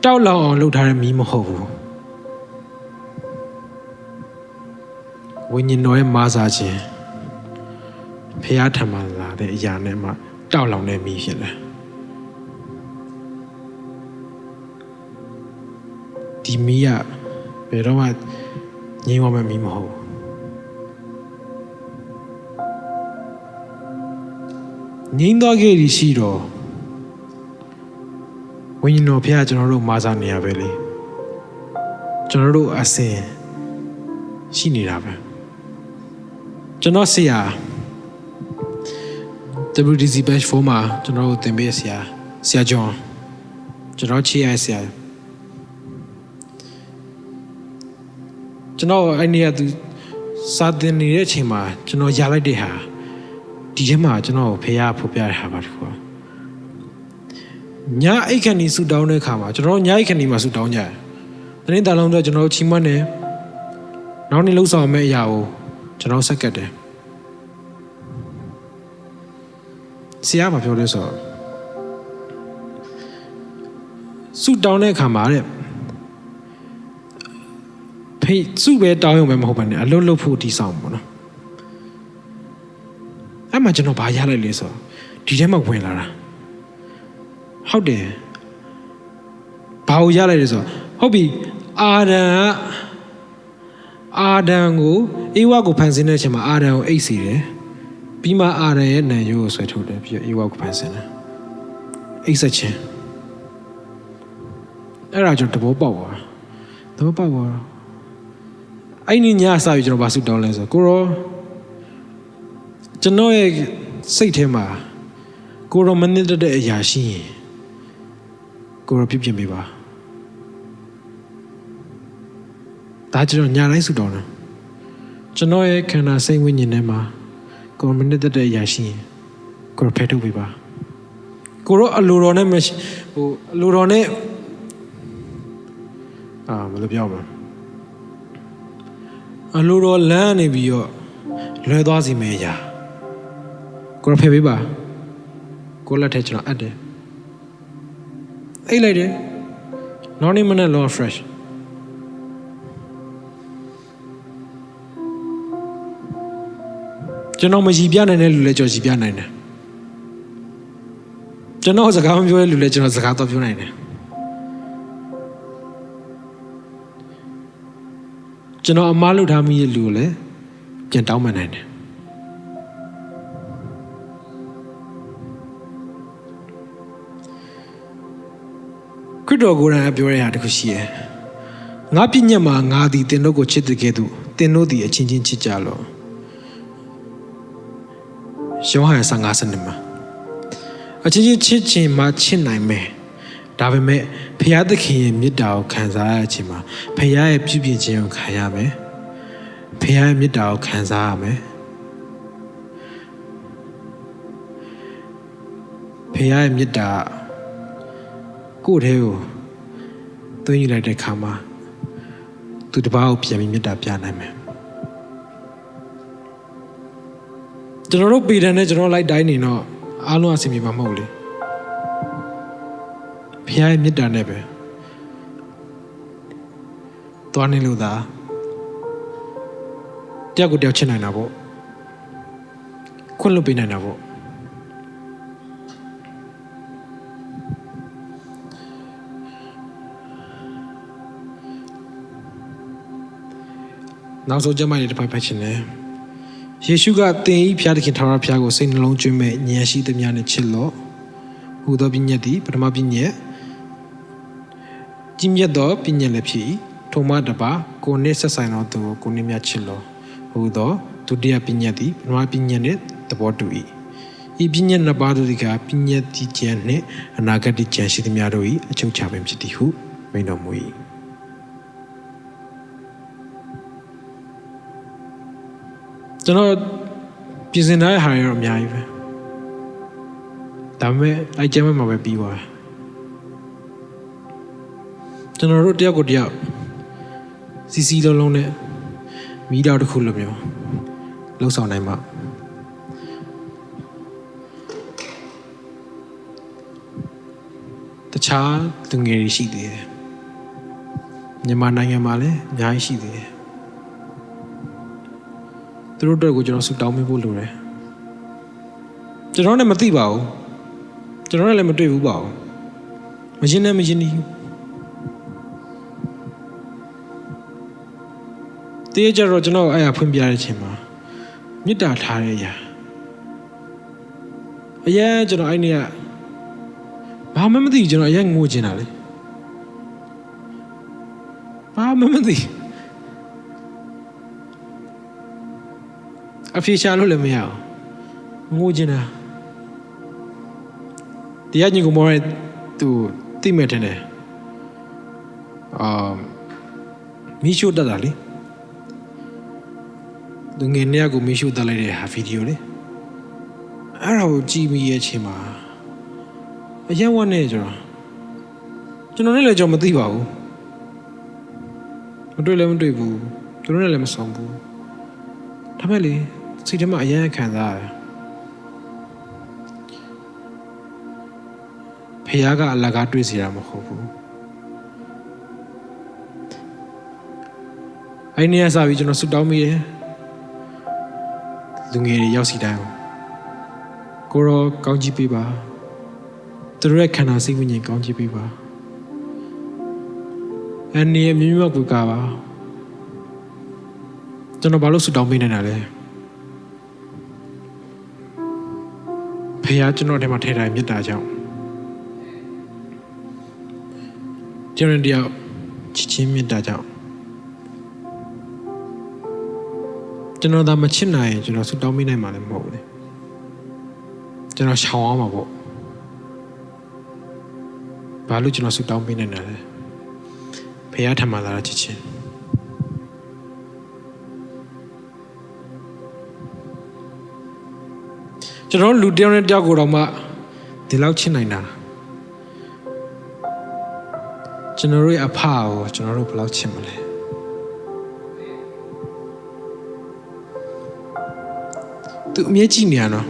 တောက်လောင်အောင်လှုပ်ထားတဲ့မိမဟုတ်ဘူးဝိညာဉ်တော်ရဲ့မာစာခြင်းဖျားထံမှလာတဲ့အရာနဲ့မှတောက်လောင်တဲ့မိဖြစ်တယ်ဒီမိကဘယ်တော့မှငြိမ်းဝမ်းမဲ့မိမဟုတ်ဘူးငြိမ်းသွားခဲ့ရှိတော့ဝိညာဉ်တော်ဖျားကျွန်တော်တို့မာစာနေရပဲလေကျွန်တော်တို့အစင်ရှိနေတာပဲကျွန်တော်ဆရာ WDC Batch 4မှာကျွန်တော်တို့သင်ပေးဆရာဂျွန်ကျွန်တော်ချီရဆရာကျွန်တော်အဲ့နေရာသူစာသင်နေတဲ့အချိန်မှာကျွန်တော်ရလိုက်တဲ့ဟာဒီထဲမှာကျွန်တော်ဖေရဖော်ပြတဲ့ဟာပါတခုညအိတ်ခဏီဆူတောင်းတဲ့အခါမှာကျွန်တော်ညအိတ်ခဏီမှာဆူတောင်းကြတယ်။တနေ့တာလုံးတော့ကျွန်တော်ချီးမွမ်းတယ်။နောက်နေ့လှုပ်ဆောင်မယ့်အရာကိုကျွန်တော်ဆက်ကတ်တယ်။ဆရာမပြောလဲဆိုတော့ဆူတောင်းတဲ့အခါမှာတဲ့ဖေးစုပဲတောင်းရုံပဲမဟုတ်ပါနဲ့အလုပ်လုပ်ဖို့တည်ဆောင်ပေါ့နော်။အဲ့မှာကျွန်တော်ဘာရလိုက်လဲဆိုတော့ဒီထဲမှာဝင်လာတာဟုတ်တယ်ဘာကိုရလိုက်လဲဆိုတော့ဟုတ်ပြီအာဒံကိုအေဝါကိုဖန်ဆင်းတဲ့အချိန်မှာအာဒံကိုအိတ်စီတယ်ပြီးမှအာဒံရဲ့နံရိုးကိုဆွဲထုတ်တယ်ပြီးတော့အေဝါကိုဖန်ဆင်းတယ်အိတ်ဆက်ခြင်းအဲ့ဒါကျွန်တော်သဘောပေါက်သွားအဲ့ဒီညအစပြီးကျွန်တော်ဘာစုတောင်းလဲဆိုကိုရောကျွန်တော်ရဲ့စိတ်ထဲမှာကိုရောမနစ်တဲ့အရာရှိရင်ကိုရောပြပြပေးပါဒါကျွန်တော်ညာတိုင်းစုတောင်းတယ်ကျွန်တော်ရဲ့ခန္ဓာစိတ်ဝိညာဉ်ထဲမှာကိုရောမနစ်တဲ့အရာရှိရင်ကိုရောဖယ်ထုတ်ပေးပါကိုရောအလိုတော်နဲ့အလိုတော်နဲ့ဘယ်လိုပြောမလဲအလိုတော်လမ်းနေပြီးတော့လွဲသွားစီမယ့်အရာကိုရောဖယ်ပေးပါကိုလက်ထဲကျွန်တော်အပ်တယ်အိတ်လိုက်တယ်နောက်နေ့မနေ့လော fresh ကျွန်တော်မကြည်ပြနိုင်တဲ့လူလည်းကျွန်တော်ကြည်ပြနိုင်တယ်ကျွန်တော်စကားမပြောတဲ့လူလည်းကျွန်တော်စကားတော့ပြောနိုင်တယ်ကျွန်တော်အမားလုပ်ထားမိတဲ့လူကိုလည်းပြန်တောင်းပန်နိုင်တယ်ခရစ်တော်ကိုယ်တိုင်ပြောရတာတခုရှိတယ်ငါပြည့်ညတ်မှာငါသည်တင်တို့ကိုချစ်တဲ့ကဲ့သို့တင်တို့သည်အချင်းချင်းချစ်ကြလော့ယောဟန်15 စနစ်မှာအချင်းချင်းချစ်ခြင်းမှာချစ်နိုင်မယ်ဒါပေမဲ့ဖခင်သခင်ရဲ့မေတ္တာကိုခံစားရခြင်းမှာဖခင်ရဲ့ပြုပြင်ခြင်းကိုခံရမယ်ဖခင်ရဲ့မေတ္တာကိုခံစားရမယ်ဖခင်ရဲ့မေတ္တာကိုယ်ထဲကိုသွင်းယူလိုက်တဲ့ခါမှာသူတစ်ပါးကိုပြန်ပြီးမေတ္တာပြနိုင်မယ်ကျွန်တော်တို့ပေတံနဲ့ကျွန်တော်လိုက်တိုင်းနေတော့အားလုံးအဆင်ပြေမှာမဟုတ်လေဖခင်ရဲ့မေတ္တာနဲ့ပဲသွားနေလို့သာတယောက်ကိုတယောက်ချစ်နိုင်တာပေါ့ခွင့်လွှတ်ပေးနိုင်တာပေါ့နောက်ဆုံးကြမ်းမိုက်တဲ့တစ်ပိုက်ဖတ်ခြင်းနဲ့ယေရှုကသင်ဤဖျားသခင်ထာဝရဘုရားကိုစိတ်နှလုံးကျွမ်းမဲ့ဉာဏ်ရှိသမျှနဲ့ချစ်လော့ဟူသောပညတ်သည်ပထမပညတ်ကြီးမြတ်သောပညတ်လည်းဖြစ်၏ထိုမှတပါကိုနှင့်ဆက်ဆိုင်သောသူကိုကိုနှင့်မြတ်ချစ်လော့ဟူသောဒုတိယပညတ်သည်ပထမပညတ်နှင့်သဘောတူ၏ ဤပညာနှစ်ပါးတို့သည်ကပညာတိကျမ်းနှင့်အနာဂတ်ကျမ်းရှိသည်များတို့၏အချုပ်ချပင်ဖြစ်သည်ဟုမိန့်တော်မူ၏ကျွန်တော်ပြင်ဆင်ထားတဲ့ဟာတွေတော့အများကြီးပဲဒါပေမဲ့အဲ့ကျမ်းမှာပဲပြီးသွားကျွန်တော်တို့တယောက်ကိုတယောက်စီစီလုံးလုံးနဲ့မိတော်တစ်ခုလိုမျိုးလှုပ်ဆောင်နိုင်မှာတခြားသူငယ်တွေရှိသေးတယ်မြန်မာနိုင်ငံမှာလည်းအများကြီးရှိသေးတယ်သူတို့အတွက်ကိုကျွန်တော်ဆုတောင်းပေးဖို့လိုတယ်ကျွန်တော်လည်းမသိပါဘူးကျွန်တော်လည်းမတွေ့ဘူးပါဘူးမရှင်းနဲ့မရှင်းဘူးတကယ်ကြတော့ကျွန်တော်အဲ့အဖွင့်ပြတဲ့အချိန်မှာမေတ္တာထားတဲ့အရာအရင်ကျွန်တော်အဲ့နေ့ကဘာမှမသိကျွန်တော်အရင်ငိုချင်တာလေဘာမှမသိအဖေရှာလို့လည်းမရအောင်ငိုချင်တာတရားညီကိုမောရဲသူသိမဲ့တယ်မီးရှို့တတ်တာလေသူငယ်နေရကိုမီးရှို့တက်လိုက်တဲ့ဟာဗီဒီယိုလေအဲ့ဒါကိုကြည့်ပြီးရဲ့အချိန်မှာအရင်ဝတ်နေကျွန်တော်လည်းကြောင်မသိပါဘူးမတွေ့လည်းမတွေ့ဘူးသူတို့လည်းမဆောင်ဘူးဒါပေမဲ့လေစိတ်ထဲမှာအရင်ခံစားရတယ်ဖခင်ကအလကားတွေ့စီတာမဟုတ်ဘူးအဲ့ဒီနေ့ကစပြီးကျွန်တော်ဆုတောင်းမိတယ်လူငယ်တွေရောက်စီတိုင်းကိုရောကောင်းကြီးပေးပါသူတို့ရဲ့ခန္ဓာစိတ်ဝိညာဉ်ကောင်းကြီးပေးပါအနေနဲ့မြင့်မြတ်ပူကားပါကျွန်တော်ဘာလို့ဆုတောင်းပေးနေတာလဲဖခင်ကျွန်တော်ထဲမှာထည့်ထားတဲ့မေတ္တာကြောင့်ကျွန်တော်တရားချစ်ချင်းမေတ္တာကြောင့်ကျွန်တော်ဒါမချစ်နိုင်ရင်ကျွန်တော်ဆုတောင်းပေးနိုင်မှာလည်းမဟုတ်ဘူးလေကျွန်တော်ရှောင်အောင်ပါပေါ့ဘာလို့ကျွန်တော်ဆုတောင်းပေးနေတာလဲဖခင်ထံမှာလာတာချစ်ချင်းကျွန်တော်လူတယောက်နဲ့တယောက်ကိုတော့မှဒီလောက်ချစ်နိုင်တာကျွန်တော်ရဲ့အဖကိုကျွန်တော်တို့ဘယ်လောက်ချစ်မလဲသူအမြဲကြည့်နေရနော်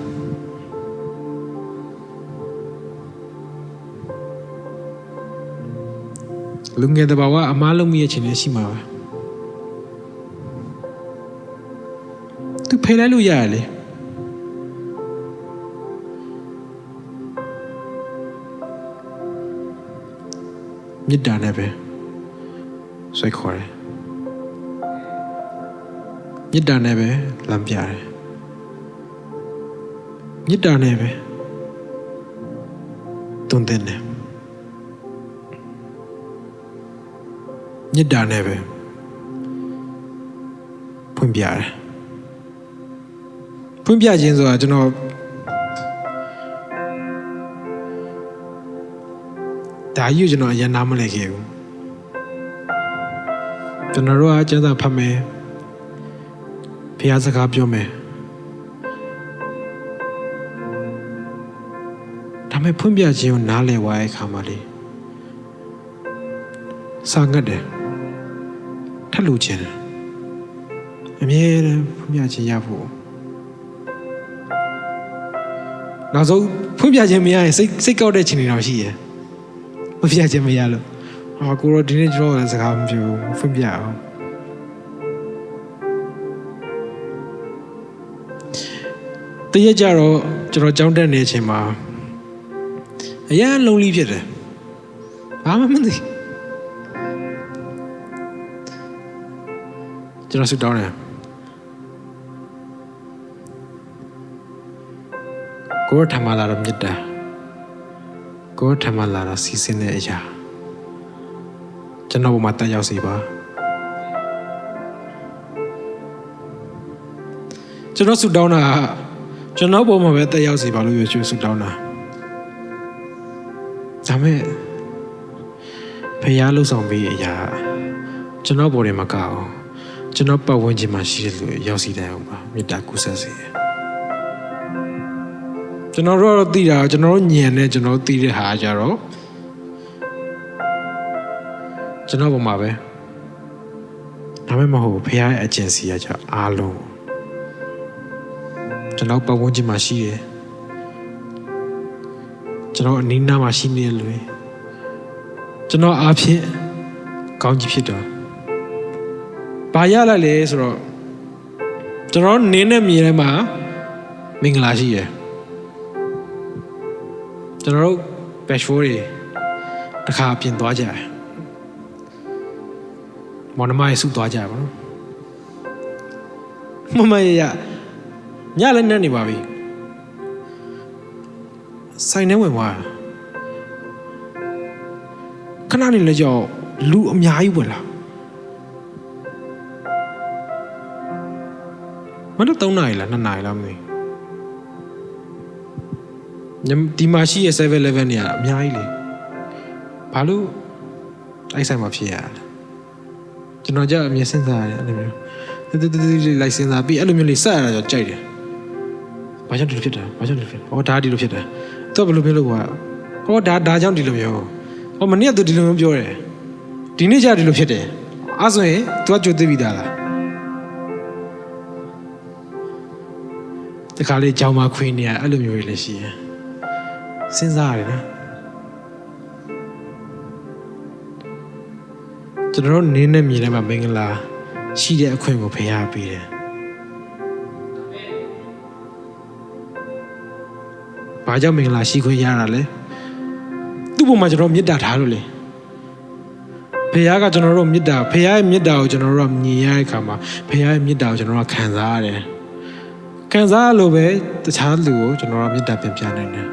လူငယ်တဘာဝအမားလုံးမရဲ့ချင်နေရှိမှာပါသူဖေးလိုက်လို့ရတယ်လေမေတ္တာနဲ့ပဲဆွဲခေါ်တယ်မေတ္တာနဲ့ပဲလမ်းပြတယ်မေတ္တာနဲ့ပဲတွန်းတင်တယ်မေတ္တာနဲ့ပဲဖွင့်ပြတယ်ဖွင့်ပြခြင်းဆိုတာကျွန်တော်ဒါကြီးကျွန်တော်အရင်နားမလည်ခဲ့ဘူးကျွန်တော်တို့ကကျမ်းစာဖတ်မယ်ဘုရားစကားပြောမယ်ဒါပေမဲ့ဖွင့်ပြခြင်းကိုနားလည်သွားတဲ့အခါမှာလေစာငတ်တယ်ထပ်လို့ခြင်းအမြဲတမ်းဖွင့်ပြခြင်းရဖို့နောက်ဆုံးဖွင့်ပြခြင်းမရရင်စိတ်ကောက်တဲ့ခြင်းတွေတော့ရှိရယ်ဖွင့်ပြခြင်းမရလို့ကိုရောဒီနေ့ကျွန်တော်လည်းစကားမပြောဘူးဖွင့်ပြအောင်တရက်ကြတော့ကျွန်တော်ကြောင်းတက်နေချိန်မှာအရန်လုံးလီဖြစ်တယ်ဘာမှမသိကျွန်တော်ဆုတောင်းတယ်ကိုယ်ထမ်းလာတော့မြတ်တာကိုယ်ထမ်းလာတော့စီစဉ်တဲ့အရာကျွန်တော်ဘုံမှာတက်ရောက်စေပါကျွန်တော်ဆုတောင်းတာ ကျွန်တော်ပုံမှာပဲတက်ရောက်စီပါလို့ရွှေဆူတောင်းတာဒါမဲ့ဖះလှုပ်ဆောင်ပြီးအရာကျွန်တော်ပေါ်တယ်မကအောင်ကျွန်တော်ပတ်ဝန်းကျင်မှာရှိတဲ့လူရောက်စီတိုင်းအောင်ပါမေတ္တာကူဆက်စေကျွန်တော်တို့သိတာကျွန်တော်တို့ညံနေကျွန်တော်သိတဲ့ဟာကြတော့ကျွန်တော်ပုံမှာပဲဒါမဲ့မဟုတ်ဖះရဲ့ agency ကကြအားလုံးကျွန်တော်ပတ်ဝန်းကျင်မှာရှိတယ်ကျွန်တော်အနီးနားမှာရှိနေတဲ့လူတွေကျွန်တော်အားဖြင့်ကောင်းကြီးဖြစ်တော့ဘာရလိုက်လဲဆိုတော့ကျွန်တော်နင်းနဲ့မြေထဲမှာမင်္ဂလာရှိရယ်ကျွန်တော်တို့ batch 4တွေတစ်ခါပြင်သွားကြတယ်မော်နမရေစုသွားကြပါနော်မမရရညလည်းနဲ့နေပါပြီဆိုင်ထဲဝင်သွားခဏနေလဲကြောက်လူအများကြီးဝင်လာမနေ့3နာရီလား2နာရီလားမသိဒီမှာရှိရဲ့ 7-Eleven နေရအများကြီးလေဘာလို့အဲ့ဆိုင်မှာဖြစ်ရလဲကျွန်တော်ကြောက်အမြင်စဉ်းစားရတယ်အဲ့လိုမျိုးလိုက်စဉ်းစားပြီးအဲ့လိုမျိုးလေးစရတာကြောက်ကြိုက်တယ်ဘာကြောင့်ဒီလိုဖြစ်တာဘာကြောင့်ဒီလိုဖြစ်ဟောဒါဒီလိုဖြစ်တာသူကဘယ်လိုဖြစ်လို့ကွာဟောဒါကြောင့်ဒီလိုမျိုးဟောမနေ့ကသူဒီလိုမျိုးပြောတယ်ဒီနေ့ကျဒီလိုဖြစ်တယ်အဲ့ဆိုရင် तू ကကြိုသိပြီးသားလားဒီခါလေးကြောင်မခွေးနေရအဲ့လိုမျိုးတွေလည်းရှိရယ်စဉ်းစားရတယ်နော်ကျွန်တော်နင်းနဲ့မြေထဲမှာမင်္ဂလာရှိတဲ့အခွင့်ကိုဖယ်ရပေးတယ်ဘာကြောင့်မင်္ဂလာရှိခွင့်ရတာလဲသူ့ပုံမှာကျွန်တော်မေတ္တာထားလို့လေဖခင်ကကျွန်တော်တို့မေတ္တာဖခင်ရဲ့မေတ္တာကိုကျွန်တော်တို့ကမြင်ရတဲ့အခါမှာဖခင်ရဲ့မေတ္တာကိုကျွန်တော်တို့ခံစားရတယ်ခံစားရလို့ပဲတခြားလူကိုကျွန်တော်တို့မေတ္တာပြန်ပြနိုင်တယ်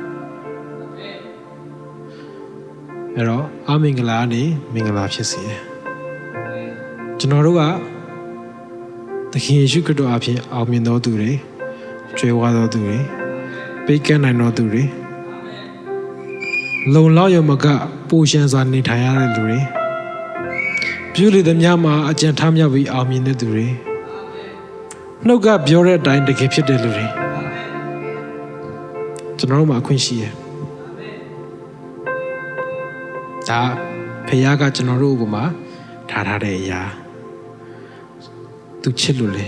အဲ့တော့အမင်္ဂလာနေမင်္ဂလာဖြစ်စေကျွန်တော်တို့ကသခင်ယေရှုခရစ်တော်အဖြစ်အောင်မြင်တော်သူတွေကြွယ်ဝတော်သူတွေပေးကမ်းနိုင်တော်သူတွေလုံလောက်ရမကပိုရှန်စွာနေထိုင်ရတဲ့လူတွေပြုလေသမျှမှာအကြံထားမြောက်ပြီးအောင်မြင်တဲ့သူတွေနှုတ်ကပြောတဲ့အတိုင်းတကယ်ဖြစ်တဲ့လူတွေကျွန်တော်တို့မှာအခွင့်ရှိရဒါဖခင်ကကျွန်တော်တို့ဘုမှာထားတဲ့အရာသူချစ်လို့လေ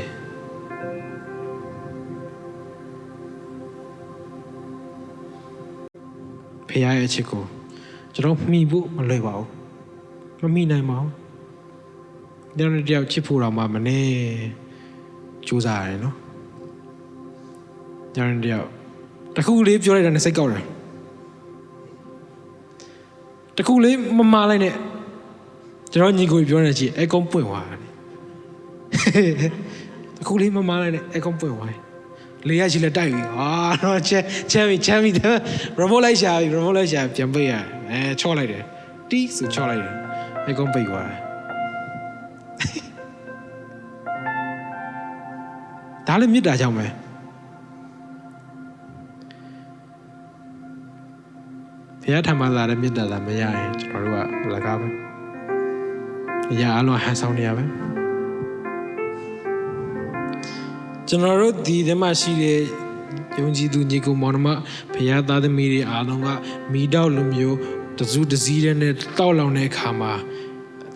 ဖခင်ရဲ့အချစ်ကိုကျွန်တော်မှီဖို့မလွယ်ပါဘူးမမှီနိုင်ပါဘူးတယောက်ချစ်ဖို့တော့မနဲ့ကြိုးစားရတယ်နော်တယောက်တခုလေးပြောလိုက်တာနဲ့စိတ်ကောက်တယ်တခုလေးမမလိုက်နဲ့ကျွန်တော်ညီကိုပြောနေချီအကောင်ပွင့်သွားတယ်တခုလေးမမလိုက်နဲ့အကောင်ပွင့်သွားတယ်လေရရှိလက်တိုက်ပြီဟာတော့ချမ်းပြီ remote လိုက်ရှာပြီ remote လိုက်ရှာပြန်ပိတ်ရချော့လိုက်တယ်တီးဆိုချော့လိုက်တယ်အကောင်ပိတ်သွားတယ်ဒါလည်းမေတ္တာကြောင့်ပဲဘုရားထံမှာလာတဲ့မေတ္တာသာမရရင်ကျွန်တော်တို့ကလကားပဲအရာအလုံးဟန်ဆောင်နေရပဲကျွန်တော်တို့ဒီထဲမှာရှိတဲ့ယုံကြည်သူညီကိုမောင်နှမဘုရားသားသမီးတွေအားလုံးကမိတောက်လိုမျိုးတစုတစည်းတဲ့နဲ့တောက်လောင်တဲ့အခါမှာ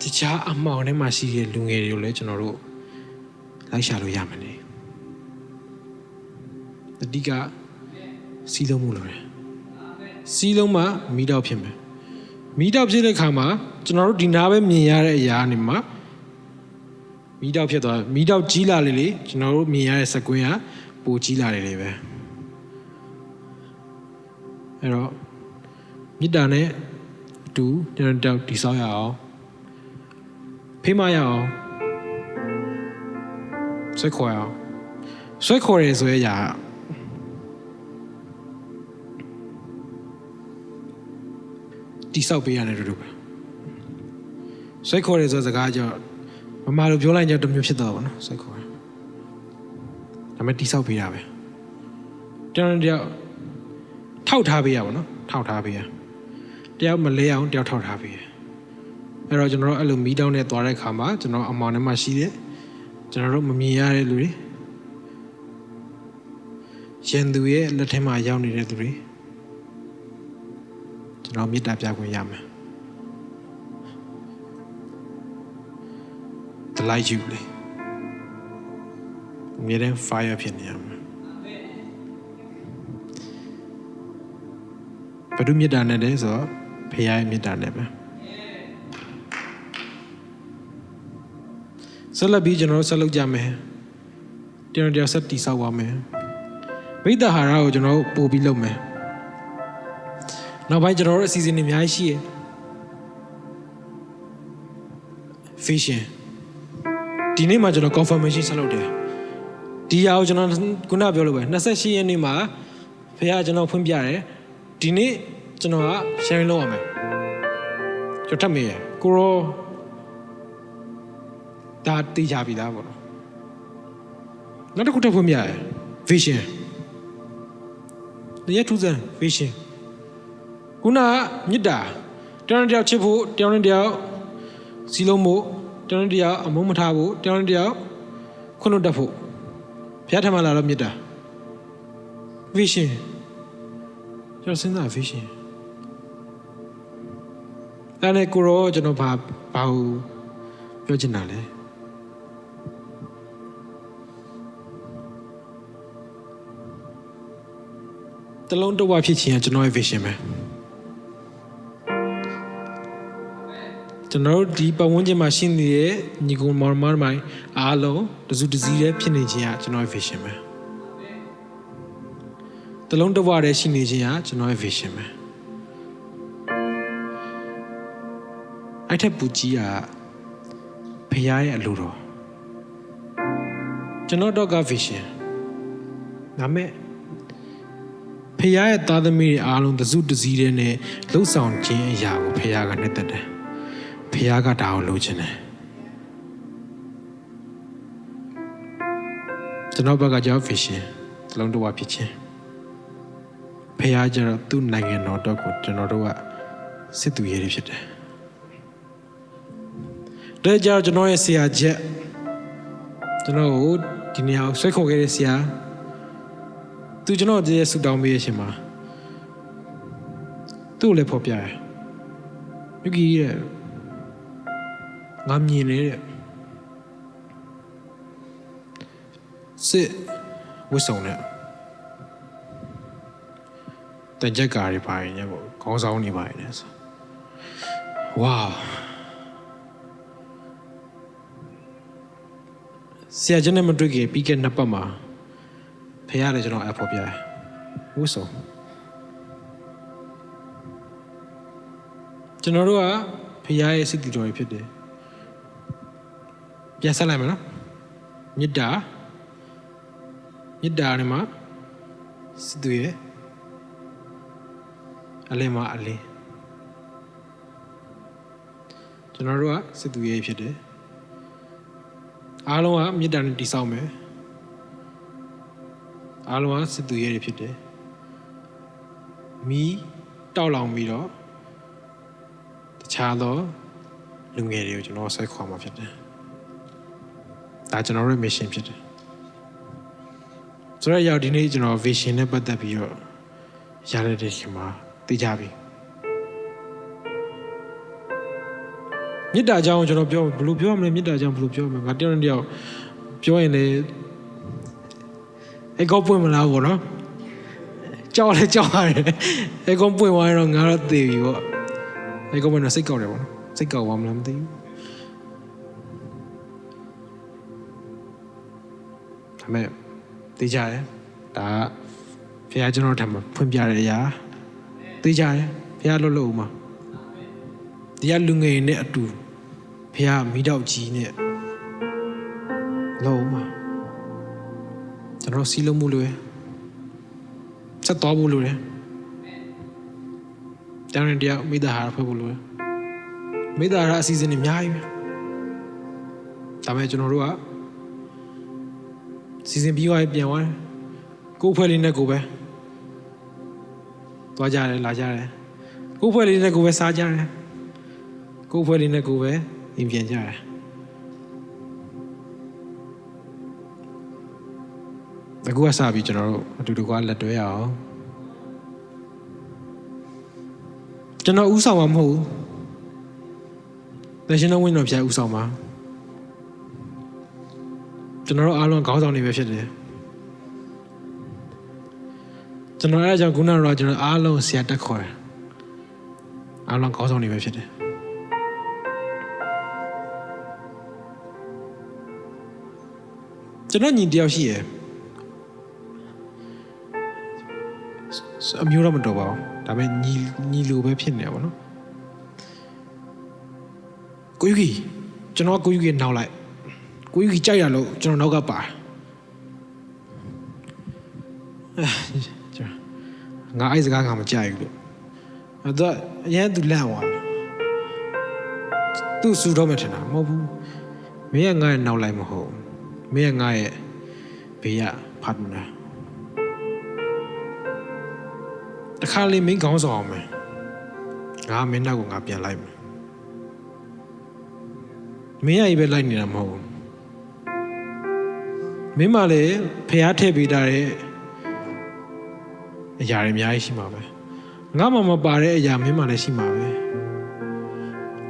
တခြားအမှောင်ထဲမှာရှိတဲ့လူငယ်တွေကိုလည်းကျွန်တော်တို့လိုက်ရှာလို့ရမယ်လေအဓိကစီးလုံးမှုလို့ရတယ်စီးလုံးမှမိတောက်ဖြစ်မယ်မိတောက်ဖြစ်တဲ့အခါမှာကျွန်တော်တို့ဒီနားပဲမြင်ရတဲ့အရာနေမှာမိတောက်ဖြစ်သွားမိတောက်ကြီးလာလေကျွန်တော်တို့မြင်ရတဲ့စကွင်းကပိုကြီးလာတယ်လေပဲအဲ့တော့မေတ္တာနဲ့အတူကျွန်တော်တိဆောက်ရအောင်ဖိမရအောင်ဆွဲခေါ်ရအောင်ဆွဲခေါ်ရဲဆိုရရာတိဆောက်ပေးရတယ်တို့ပဲဆွဲခေါ်ရဲဆိုစကားကြောင့်မမလိုပြောလိုက်ကြတမျိုးဖြစ်တော့ပါနော်ဆွဲခေါ်ရဒါပေမဲ့တိဆောက်ပေးတာပဲ ကျွန်တော်တယောက်ထောက်ထားပေးရပါတော့ထောက်ထားပေးရတယောက်မလဲအောင်တယောက်ထောက်ထားပေးရအဲ့တော့ကျွန်တော်တို့အဲ့လိုမီးတောင်းနဲ့သွားတဲ့ခါမှာကျွန်တော်အမောင်ထဲမှာရှိတဲ့ကျွန်တော်တို့မမြင်ရတဲ့လူတွေရန်သူရဲ့လက်ထဲမှာရောက်နေတဲ့သူတွေကျွန်တော်မေတ္တာပြခွင့်ရမယ်တလိုက်ယူလေမြေတဲ့ fire ဖြစ်နေရမယ်ဘယ်သူမေတ္တာနဲ့လဲဆိုတော့ဖခင်ရဲ့မေတ္တာနဲ့ပဲဆက်လက်ပြီးကျွန်တော်တို့ဆက်လုပ်ကြမယ်ကျွန်တော်တို့ဆက်တီဆောက်ပါမယ်ဗိဒ္ဓဟာရကိုကျွန်တော်တို့ပို့ပြီးလုပ်မယ်နောက်ပိုင်းကျွန်တော်တို့အစီအစဉ်တွေအများကြီးရှိရယ် vision ဒီနေ့မှာကျွန်တော် confirmation ဆက်လုပ်တယ်ဒီဟာကိုကျွန်တော်ခုနပြောလို့ပဲ28ရက်နေ့မှာဖခင်ကျွန်တော်ဖွင့်ပြတယ်ဒီနေ့ကျွန်တော်က sharing လုပ်ရမယ်ကျွန်တော်ထပ်မေးရကိုရောဒါသိကြပြီလားပေါ့နော်နောက်တစ်ခုထပ်ဖွင့်ပြရ vision ဒီရထူးစမ်း vision ခုနကမေတ္တာတယောက်နဲ့တယောက်ချစ်ဖို့တယောက်နဲ့တယောက်စီလုံးဖို့တယောက်နဲ့တယောက်အမုန်းမထားဖို့တယောက်နဲ့တယောက်ခွင့်လွှတ်တတ်ဖို့ဘုရားထမလာတော့မေတ္တာ vision ကျွန်တော်စဉ်းစား vision အဲ့ဒါကိုရောကျွန်တော်ဘာပြောချင်တာလဲတလုံးတော့ဖြစ်ခြင်းကကျွန်တော်ရဲ့ vision ပဲကျွန်တော်တို့ဒီပတ်ဝန်းကျင်မှာရှိနေတဲ့ညီကောင်မောင်နှမတွေအားလုံးတစုတစည်းတည်းဖြစ်နေခြင်းကကျွန်တော်ရဲ့ vision ပဲတလုံးတော့တည်းရှိနေခြင်းကကျွန်တော်ရဲ့ vision ပဲအဲ့ထက်ပူကြီးကဖခင်ရဲ့အလိုတော်ကျွန်တော်တော့က vision ဒါမဲ့ဖခင်ရဲ့သားသမီးတွေအားလုံးတစုတစည်းတည်းနဲ့လှုပ်ဆောင်ခြင်းအရာကိုဖခင်ကနှစ်သက်တယ်ဖခင်ကဒါကိုလိုချင်တယ်ကျွန်တော်ဘက်ကကြောက် vision တလုံးတော့ဖြစ်ခြင်းဖခင်ကျတော့သူ့နိုင်ငံတော်တော့ကိုကျွန်တော်တို့ကစစ်သူရဲတွေဖြစ်တယ်ဒါကြောင့်ကျွန်တော်ရဲ့ဆရာချက်ကျွန်တော်ကိုဒီနေရာကိုဆွဲခေါ်ခဲ့တဲ့ဆရာသူကျွန်တော်ရဲ့ဆူတောင်းပေးရရှင်မှာသူ့ကိုလည်းဖော်ပြတယ်မြကြီးတဲ့ငါမြင်နေတဲ့စစ်ဝစ်စုံနဲ့တကြက်ကားတွေပါရင်ညပေါ့ခေါင်းဆောင်နေပါရင်ဆိုဝါဆရာကျွန်တော်မတွေ့ခင်ပြီးခဲ့နှစ်ပတ်မှာဖခင်လည်းကျွန်တော်အဖော်ပြတယ်ဝစ်စုံကျွန်တော်တို့ကဖခင်ရဲ့စစ်တီတော်တွေဖြစ်တယ်ပြန်ဆက်လိုက်မယ်နော်မေတ္တာနဲ့မှာစစ်သူရဲ့အလင်းမှာအလင်းကျွန်တော်တို့ကစစ်သူရဲ့ဖြစ်တယ်အားလုံးကမေတ္တာနဲ့တည်ဆောက်မယ်အားလုံးကစစ်သူရဲတွေဖြစ်တယ်မီးတောက်လောင်ပြီးတော့တခြားသောလူငယ်တွေကိုကျွန်တော်ဆွဲခေါ်မှာဖြစ်တယ်ဒါကျွန်တော်ရဲ့ mission ဖြစ်တယ်ဆိုတော့ရောက်ဒီနေ့ကျွန်တော် vision နဲ့ပတ်သက်ပြီးတော့ရတဲ့ခင်မှာသိကြပြီမေတ္တာကြောင့်ကျွန်တော်ပြောဘယ်လိုပြောရမလဲမေတ္တာကြောင့်ဘယ်လိုပြောမလဲငါတယောက်နဲ့တယောက်ပြောရင်လည်းအဲ့ကောပွင့်မလားဘောနော်ကြောက်ရတယ်အဲ့ကောပွင့်သွားရင်တော့ငါတော့သေပြီပေါ့အဲ့ကောပွင့်တော့စိတ်ကောက်တယ်ပေါ့နော်စိတ်ကောက်သွားမလားမသိဘူးဒါမဲ့သိကြတယ်ဒါဖခင်ကျွန်တော်ထံမှာဖွင့်ပြတဲ့အရာသိကြတယ်ဖခင်လှုပ်လို့ဦးမှာဒီကလူငယ်နဲ့အတူဖခင်မိတော့ကြီးနဲ့လုံးမှာကျွန်တော်စီးလုံးမှုလို့ဆက်တော်ဖို့လို့တယ်တန်းတရားမိသားဟာဖွဲ့ဖို့လို့မိသားဟာအစီအစဉ်တွေအများကြီးပဲဒါပေမဲ့ကျွန်တော်တို့ကစီစဉ်ပြီးသွားပြန်သွားတယ်ကိုယ်ဖွဲ့လေးနဲ့ကိုယ်ပဲ သွားကြတယ်လာကြတယ်ကိုယ်ဖွဲ့လေးနဲ့ကိုယ်ပဲစားကြတယ်ကိုယ်ဖွဲ့လေးနဲ့ကိုယ်ပဲအိမ်ပြန်ကြတယ်အခုကစပြီးကျွန်တော်တို့အတူတူကလက်တွဲရအောင်ကျွန်တော်ဥဆောင်မှာမဟုတ်ဘူးတရှင်တော်ဝင်းတော်ဖျက်ဥဆောင်မှာကျွန်တော်တို့အားလုံးခေါင်းဆောင်နေပဲဖြစ်တယ်ကျွန်တော်အဲ့အကြောင်းခုနကတော့ကျွန်တော်အားလုံးဆရာတက်ခေါ်တယ်အားလုံးခေါင်းဆောင်နေပဲဖြစ်တယ်ကျွန်တော်ညီတယောက်ရှိရယ်အမျိုးတော့မတော်ပါဘူးဒါပေမဲ့ညီလိုပဲဖြစ်နေပါဘောနော်ကိုယူကီကျွန်တော်ကိုယူကီနောက်လိုက်ကိုယူကီကြိုက်ရလို့ကျွန်တော်နောက်ကပါငါအဲ့စကားကမကြိုက်ဘူးလို့အဲ့တော့အရင်သူလန့်သွားတယ်သူစူတော့မထင်တာမဟုတ်ဘူးမင်းကငါ့ရဲ့နောက်လိုက်မဟုတ်မင်းကငါ့ရဲ့ဘေးကဖတ်မလားတခါလေးမင်းကောင်းဆောင်အောင်မယ်ငါမင်းနောက်ကိုငါပြန်လိုက်မယ်မင်းရဲ့ပဲလိုက်နေတာမဟုတ်ဘူးမင်းမလည်းဖျားထည့်ပေးတာတဲ့အရာတွေအများကြီးရှိမှာပဲငါမှမပါတဲ့အရာမင်းမှလည်းရှိမှာပဲ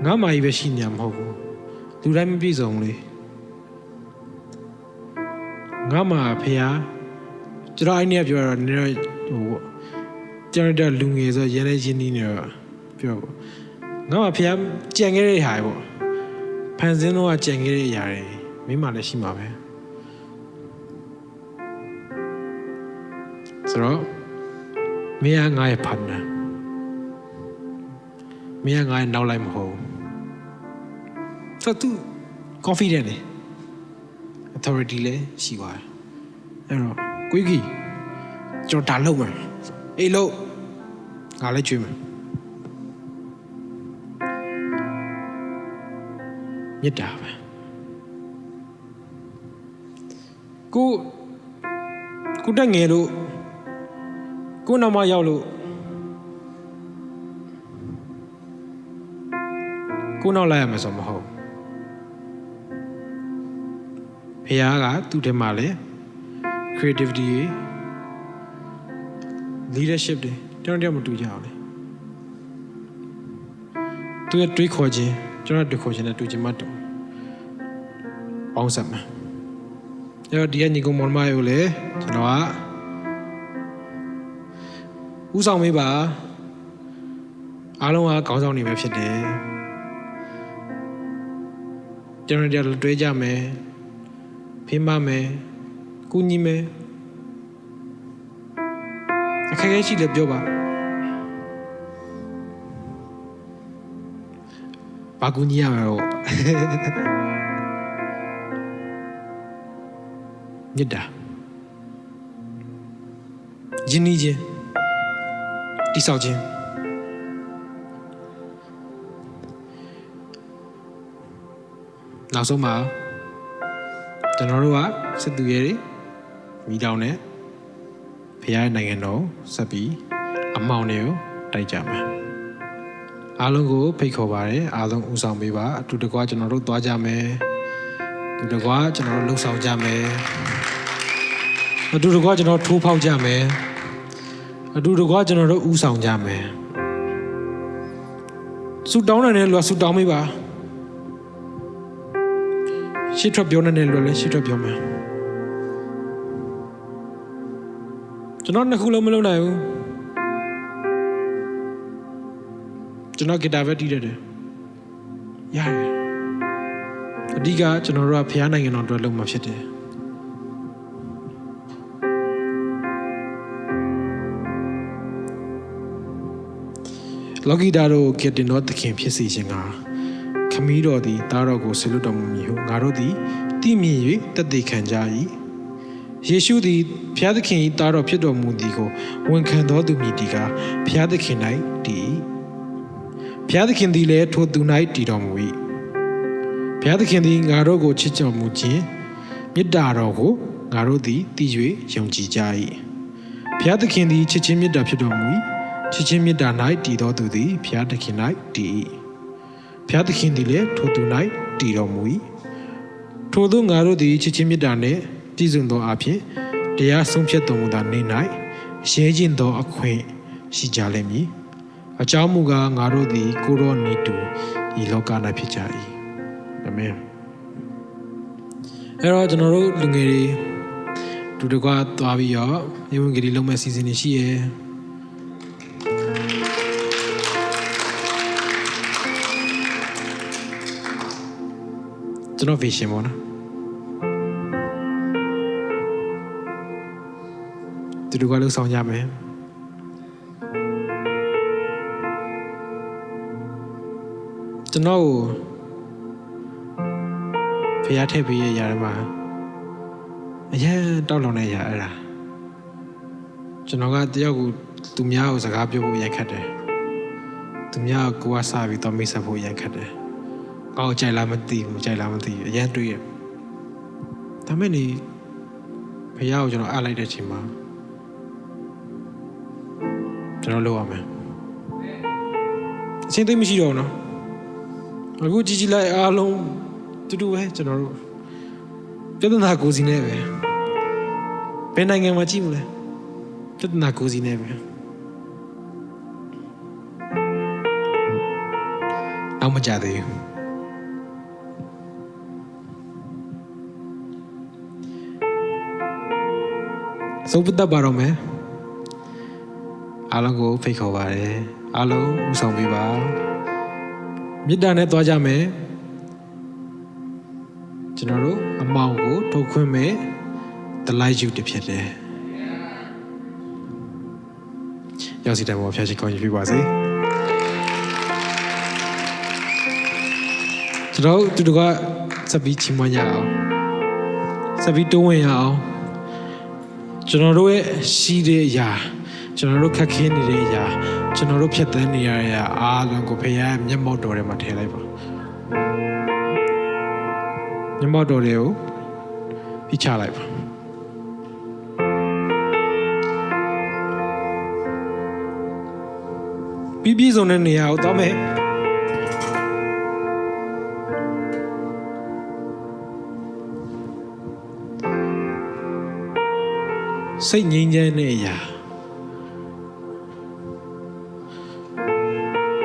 ငါမှကြီးပဲရှိနေမှာမဟုတ်ဘူးလူတိုင်းမပြည့်စုံဘူးလေငါမှဖျားကျွန်တော်အဲ့နေ့ပြောတော့နည်းဟိုကျွန်တော်လူငယ်ဆိုရန်နေချင်းနေတော့ပြောပေါ့ငါမှဖျားကြံခဲ့တဲ့ဟာပေါ့ဖန်ဆင်းတော့ကြံခဲ့တဲ့အရာတွေမင်းမှလည်းရှိမှာပဲဆိုတော့မင်းကငါ့ရဲ့ partner မင်းကငါ့ရဲ့နောက်လိုက်မဟုတ်ဆိုတော့ तू confident လေ authority လည်းရှိပါတယ်အဲ့တော့ကိုကြီးကျွန်တော်ဒါလုပ်မယ်အေးလို့ငါလည်းကြွေးမယ်မြစ်တာပဲကိုတက်ငယ်လို့ကိုနောက်မှရောက်လို့ကိုနောက်လိုက်ရမယ်ဆိုမဟုတ်ဖခင်ကသူ့ထဲမှာလေ creativity တွေ leadership တွေကျွန်တော်တည်းမတူကြအောင်လေသူရဲ့တွေးခေါ်ခြင်းကျွန်တော်တွေးခေါ်ခြင်းနဲ့တူခြင်းမတူပေါင်းစပ်မှာအဲ့တော့ဒီကညီကောင်မောင်မရို့လေကျွန်တော်ကဥဆောင်မေးပါအားလုံးကခေါင်းဆောင်နေပဲဖြစ်တယ်ကျွန်တော်တို့တွေးကြမယ်ဖိမမယ်ကူညီမယ်အခက်အခဲရှိလည်းပြောပါဘာကူညီရမလို့မြစ်တာယဉ်နီးခြင်းတိဆောက်ခြင်းနောက်ဆုံးမှာကျွန်တော်တို့ကစစ်သူရဲတွေမိတောင်နဲ့ဖခင်ရဲ့နိုင်ငံတော်ဆက်ပြီးအမောင်တွေကိုတိုက်ကြမယ်အားလုံးကိုဖိတ်ခေါ်ပါတယ်အားလုံးဦးဆောင်ပေးပါအတူတကွကျွန်တော်တို့သွားကြမယ်အတူတကွကျွန်တော်တို့လှုပ်ဆောင်ကြမယ်အတူတကွကျွန်တော်ထိုးဖောက်ကြမယ်အတူတကွကျွန်တော်တို့ဦးဆောင်ကြမယ်ဆူတောင်းတဲ့လူကဆူတောင်းမိပါရှစ်ထွက်ပြောနေတဲ့လူလည်းရှစ်ထွက်ပြောမယ်ကျွန်တော်နှစ်ခုလုံးမလုပ်နိုင်ဘူးကျွန်တော်ဂီတာပဲတီးတယ်ရတယ်အဓိကကျွန်တော်တို့ကဖခင်နိုင်ငံတော်အတွက်လုပ်မှာဖြစ်တယ်လောကီတာတို့ကတင်တော်သခင်ဖြစ်စေခြင်းကခမည်းတော်သည်တားတော်ကိုဆေလွတ်တော်မူမည်ဟုငါတို့သည်သိမြင်၍တသက်ခံကြ၏ယေရှုသည်ဘုရားသခင်၏တားတော်ဖြစ်တော်မူသည်ကိုဝန်ခံတော်သူမည်ဒီကဘုရားသခင်၌တည်ဘုရားသခင်သည်လည်းထိုသူ၌တည်တော်မူ၏ဘုရားသခင်သည်ငါတို့ကိုချစ်တော်မူခြင်းမေတ္တာတော်ကိုငါတို့သည်သိ၍ယုံကြည်ကြ၏ဘုရားသခင်သည်ချစ်ခြင်းမေတ္တာဖြစ်တော်မူ၏ ချစ်ချင်းမေတ္တာ၌တည်တော်သူသည်ဖျားသခင်၌တည်၏ဖျားသခင်သည်လည်းထိုသူ၌တည်တော်မူ၏ထိုသို့ငါတို့သည်ချစ်ချင်းမေတ္တာနှင့်ပြည့်စုံသောအဖြစ်တရားဆုံးဖြတ်တော်မူသောနေ့၌ရဲကျင့်သောအခွင့်ရှိကြလိမ့်မည်အကြောင်းမူကားငါတို့သည်ကိုရောနေတူဤလောက၌ဖြစ်ကြ၏အာမင်အဲ့တော့ကျွန်တော်တို့လူငယ်တွေတူတကွာသွားပြီးတော့ဧဝံဂေလိလုံးမဲ့စီစဉ်နေရှိရယ်ကျွန်တော် vision ပေါ့နော်တူတကွာလှုပ်ဆောင်ကြမယ်ကျွန်တော်ဖျားထည့်ပေးရရတယ်မှာအရင်တောက်လောင်နေရအဲ့ဒါကျွန်တော်ကတယောက်ကိုသူများကိုစကားပြောဖို့ရခက်တယ်သူများကိုကစားပြီးတော့မိတ်ဆက်ဖို့ရခက်တယ်ကောက်ကြိုက်လားမသိဘူးကြိုက်လားမသိဘူးအရင်တွေးရဒါမဲ့နေဖျားကိုကျွန်တော်အားလိုက်တဲ့ချိန်မှာကျွန်တော်လုပ်ရမယ်အချင်းသိမရှိတော့ဘူးနော်အခုကြည်လိုက်အားလုံးတူတူပဲကျွန်တော်တို့ပြဿနာကိုစီနေပဲဘယ်နိုင်ငံမှာကြည့်မလဲပြဿနာကိုစီနေပဲနောက်မကြသေးဘူးစုပ်ပတ်ပါတော့မယ်အားလုံးကိုဖိတ်ခေါ်ပါတယ်အားလုံးဦးဆောင်ပေးပါမေတ္တာနဲ့သွားကြမယ်ကျွန်တော်တို့အမောင်ကိုထုတ်ခွင့်မဲ့တလိုက်ယူတစ်ဖြစ်တယ်ရောက်စီတိုင်ပေါ်ဖျားရှိကောင်းကြီးပြပါစေကျွန်တော်တို့တူကစပီးချီမွန်ရအောင်စပီးတိုးဝင်ရအောင်ကျွန်တော်တို့ရဲ့ရှိတဲ့အရာကျွန်တော်တို့ခက်ခဲနေတဲ့အရာကျွန်တော်တို့ဖြတ်သန်းနေရတဲ့အရာအားလုံးကိုဖခင်ရဲ့မျက်မှောက်တော်ထဲမှာထည့်လိုက်ပါမျက်မှောက်တော်တွေကိုပြချလိုက်ပါပြည့်စုံတဲ့နေရာကိုတောင်းမယ်စိတ်ငြိမ်းချမ်းတဲ့အရာ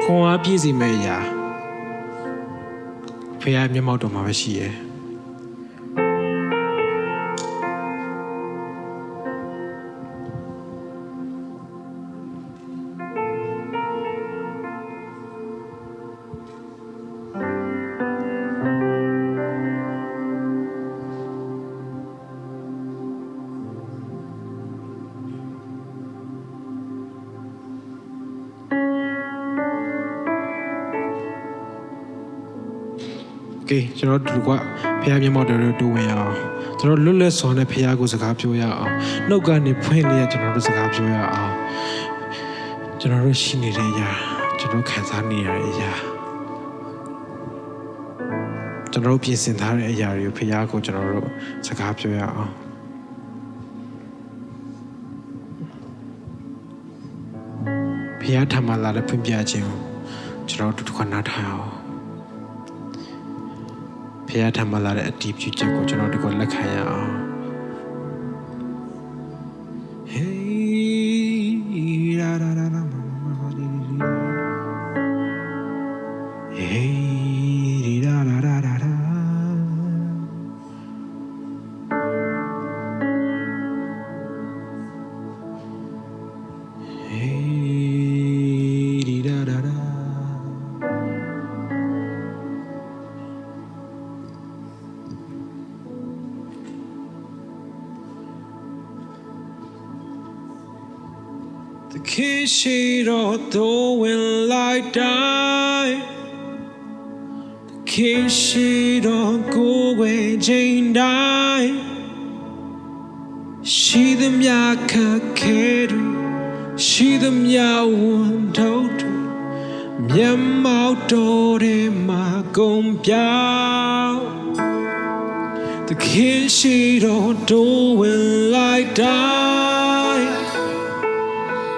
ခွန်အားပြည့်စုံမဲ့အရာဖခင်မျက်မှောက်တော်မှာပဲရှိရဲ့ကဲကျွန်တော်တို့ကဖခင်မျက်မှောက်တော်တို့တိုးဝင်အောင်ကျွန်တော်လွတ်လပ်စွာနဲ့ဖခင်ကိုစကားပြောရအောင်နှုတ်ကနေဖွင့်လျက်ကျွန်တော်တို့စကားပြောရအောင်ကျွန်တော်တို့ရှိနေတဲ့အရာကျွန်တော်ခံစားနေရတဲ့အရာကျွန်တော်တို့ပြင်ဆင်ထားတဲ့အရာတွေကိုဖခင်ကိုကျွန်တော်တို့စကားပြောရအောင်ဖခင်ထမလာတဲ့ဖွင့်ပြခြင်းကိုကျွန်တော်တို့တစ်ခါနားထားအောင်ဖခင်ထမလာတဲ့အတီးပြုချက်ကိုကျွန်တော်တို့ကလက်ခံရအောင် Hey da da da da Hey da da da da da Hey da da da The shade of the wind like die The shade of go away Jane die She the myaka kedu She the mya wondodu Myamau dore ma gombya The shade of the wind like die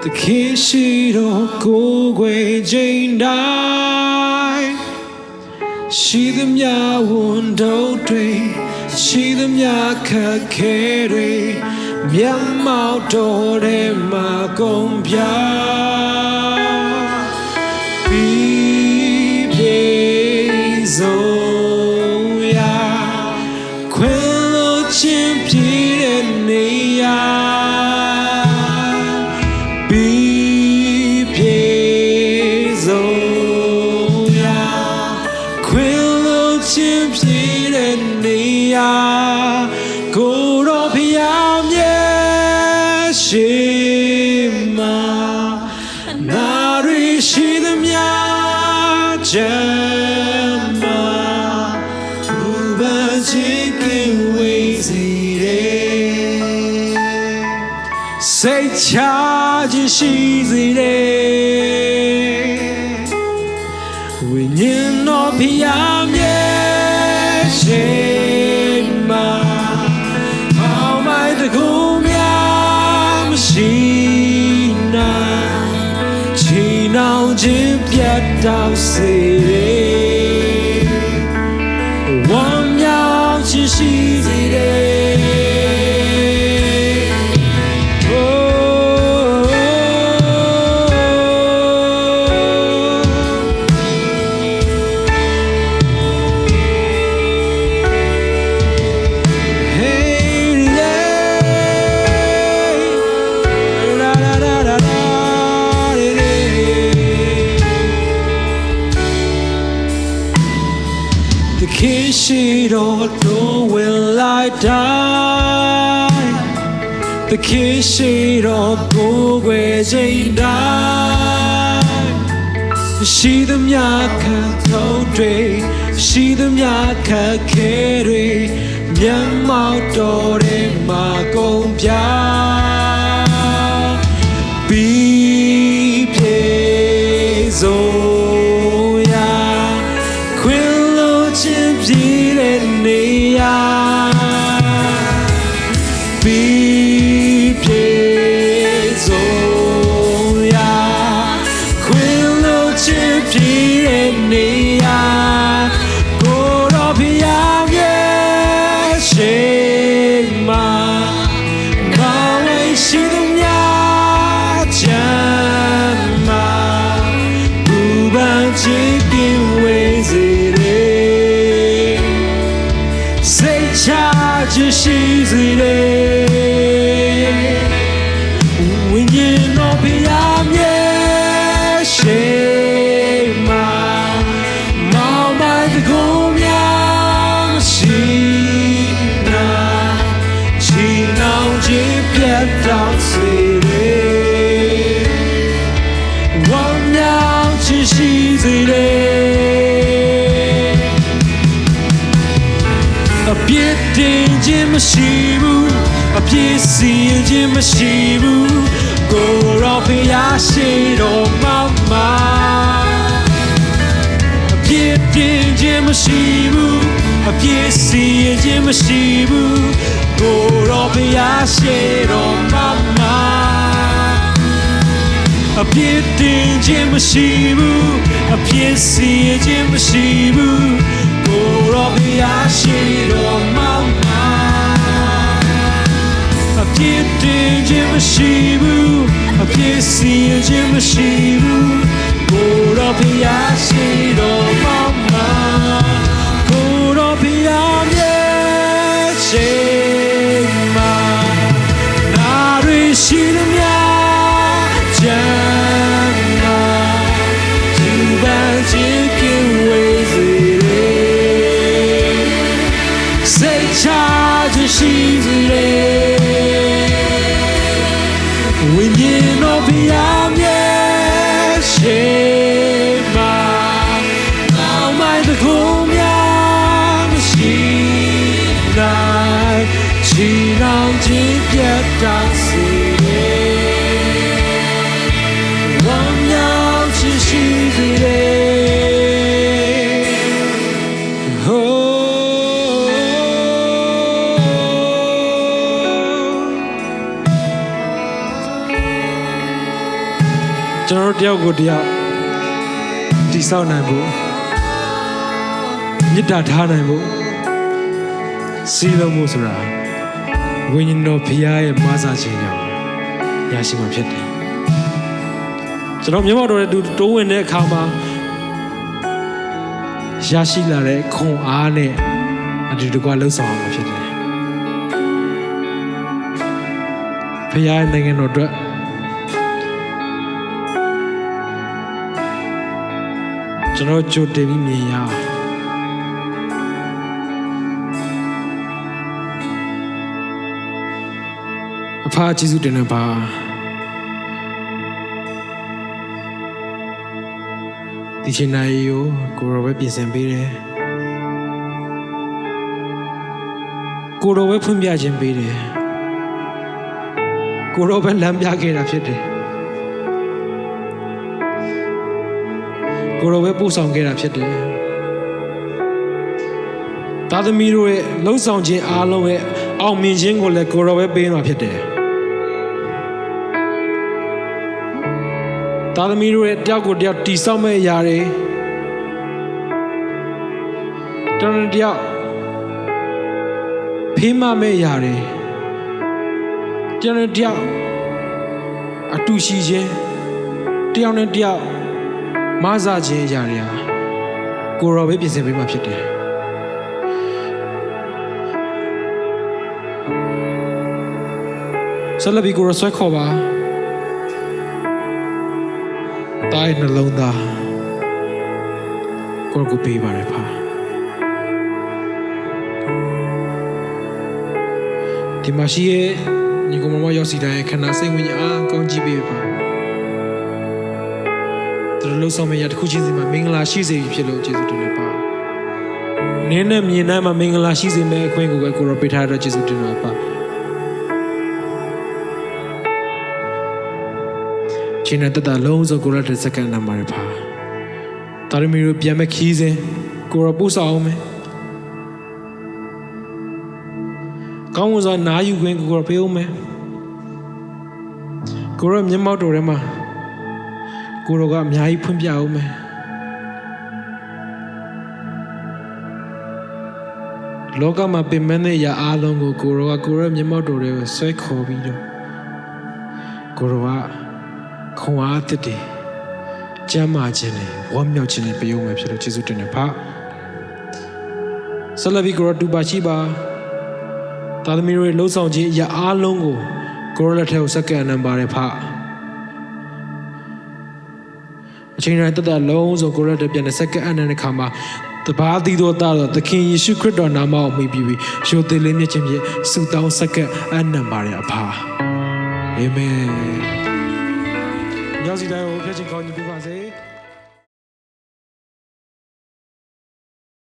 The Kishiro Kogwe Jane die. She the mya window tree. She the mya kakere. Myamau dore ma gombia. Bibi zoya. Quello champion ya. Bibi zoya. Quello champion ya. Goro piam Shima Nari Shidamya Jama Uba Chicken Wazy Say charge she's it when you know Piam Shima How might the go Chỉ nào chỉ biết đau xì Warm nhau chỉ gì đấy The Kishiro will I die. The Kishiro Kogwe Jane die. She the myaka todre. She the myaka kere. Myamau dore ma gombia. Bibi zoya. Pirenia Bibezoya Quillo Chipirenia Goropia Shema Mawe Shidumya Jama Uban Chicken Wazy Charge she's it when you know Piam Shema Mama the Gomyam Shina China Jipet down city one now she's it A piedin Jim Shibu, a piece Jim Shibu, go up Yashiro Mama. A piedin Jim Shibu, a piece Jim Shibu, go up Yashiro Mama. A piedin Jim Shibu, a piece Jim Shibu. Yashiro Mama A piedin Jim Shibu A piece Jim Shibu Goro Yashiro Mama Goro Shema Nari Shidamya Jama Tuba Chicken Wazy Charge she's when you know Piam Shema now my the Gomyam Shina China Jipet down city one young she's ကျွန်တော်တို့တယောက်ကိုတယောက်တည်ဆောက်နိုင်ဖို့မေတ္တာထားနိုင်ဖို့စီးလုံးမှုဆိုတာဝိညာဉ်တော်ဖခင်ရဲ့မဆာခြင်းကြောင့်ရရှိမှာဖြစ်တယ်ကျွန်တော်မျက်မှောက်တော်ရဲ့တိုးဝင်တဲ့အခါမှာရရှိလာတဲ့ခွန်အားနဲ့အတူတကွလှုပ်ဆောင်မှာဖြစ်တယ်ဖခင်ရဲ့နိုင်ငံတော်အတွက်ကျွန်တော်ကြိုတင်ပြီးမြင်ရအောင်အဖကျေးဇူးတင်တယ်ပါဒီချိန်နိုင်ကိုကိုရောပဲပြင်ဆင်ပေးတယ်ကိုရောပဲဖွင့်ပြခြင်းပေးတယ်ကိုရောပဲလမ်းပြခဲ့တာဖြစ်တယ်ကိုရောပဲပို့ဆောင်ခဲ့တာဖြစ်တယ်သားသမီးတို့ရဲ့လှုပ်ဆောင်ခြင်းအားလုံးရဲ့အောင်မြင်ခြင်းကိုလည်းကိုရောပဲပေးမှာဖြစ်တယ်သားသမီးတို့ရဲ့တယောက်ကိုတယောက်တီဆောက်မဲ့အရာတွေတယောက်ဖေးမမဲ့အရာတွေတယောက်အတူရှိခြင်းတယောက်နဲ့တယောက်မဆာခြင်းအရာတွေဟာကိုရောပဲပြင်ဆင်ပေးမှဖြစ်တယ်ဆက်လက်ပြီးကိုရောဆွဲခေါ်ပါတိုင်းနှလုံးသားကိုရောကိုပေးပါရဖာဒီမှာရှိရဲ့ညီကောင်မရောက်စီတိုင်းခဏစိတ်ဝင်အားကောင်းကြည့်ပေးပါသူတို့လှုပ်ဆောင်မယ့်ရတစ်ခုချင်းစီမှာမင်္ဂလာရှိစေဖြစ်လို့ကျေးဇူးတင်ပါနင်းနဲ့မြင်တိုင်းမှာမင်္ဂလာရှိစေမယ့်အခွင့်ကိုပဲကိုရောပေးထားတော့ကျေးဇူးတင်ပါချင်းနဲ့တလုံးစုံကိုရတဲ့စက္ကန့်နံပါတ်ပါတာရမီတို့ပြန်မဲ့ခီးစဉ်ကိုရောပို့ဆောင်အောင်မယ်ကောင်းဝင်စွာနားယူခွင့်ကိုရောပေးအောင်မယ်ကိုရောမျက်မှောက်တော်ထဲမှာကိုရောကအများကြီးဖွင့်ပြအောင်မယ်လောကမှာပင်မတဲ့ရာအားလုံးကိုကိုရောမျက်မှောက်တော်ထဲကိုဆွဲခေါ်ပြီးတော့ကိုရောကခွန်အားတစ်တည်ကျမ်းမာခြင်းနဲ့ဝမ်းမြောက်ခြင်းနဲ့ပြုံးမယ်ဖြစ်လို့ကျေးဇူးတင်တယ်ဖဆလဘီကိုရတူပါရှိပါသာသမီတို့ရဲ့လှုပ်ဆောင်ခြင်းအရာအားလုံးကိုကိုရလက်ထဲကိုစက္ကန့်နံပါတ်ဖအချိန်တိုင်းတလုံးစုံကိုရတဲ့ပြန်တဲ့စက္ကန့်အနံ့တဲ့ခါမှာတပါးသီးတော်သားတော်သခင်ယေရှုခရစ်တော်နာမကိုမိပြီးရိုသေလေးမြတ်ခြင်းဖြင့်ဆုတောင်းစက္ကန့်အနံ့ပါရအဖာအာမင်ရောက်စီတိုင်းကိုဖျက်ချင်ကောင်းကြီးပြပါစေ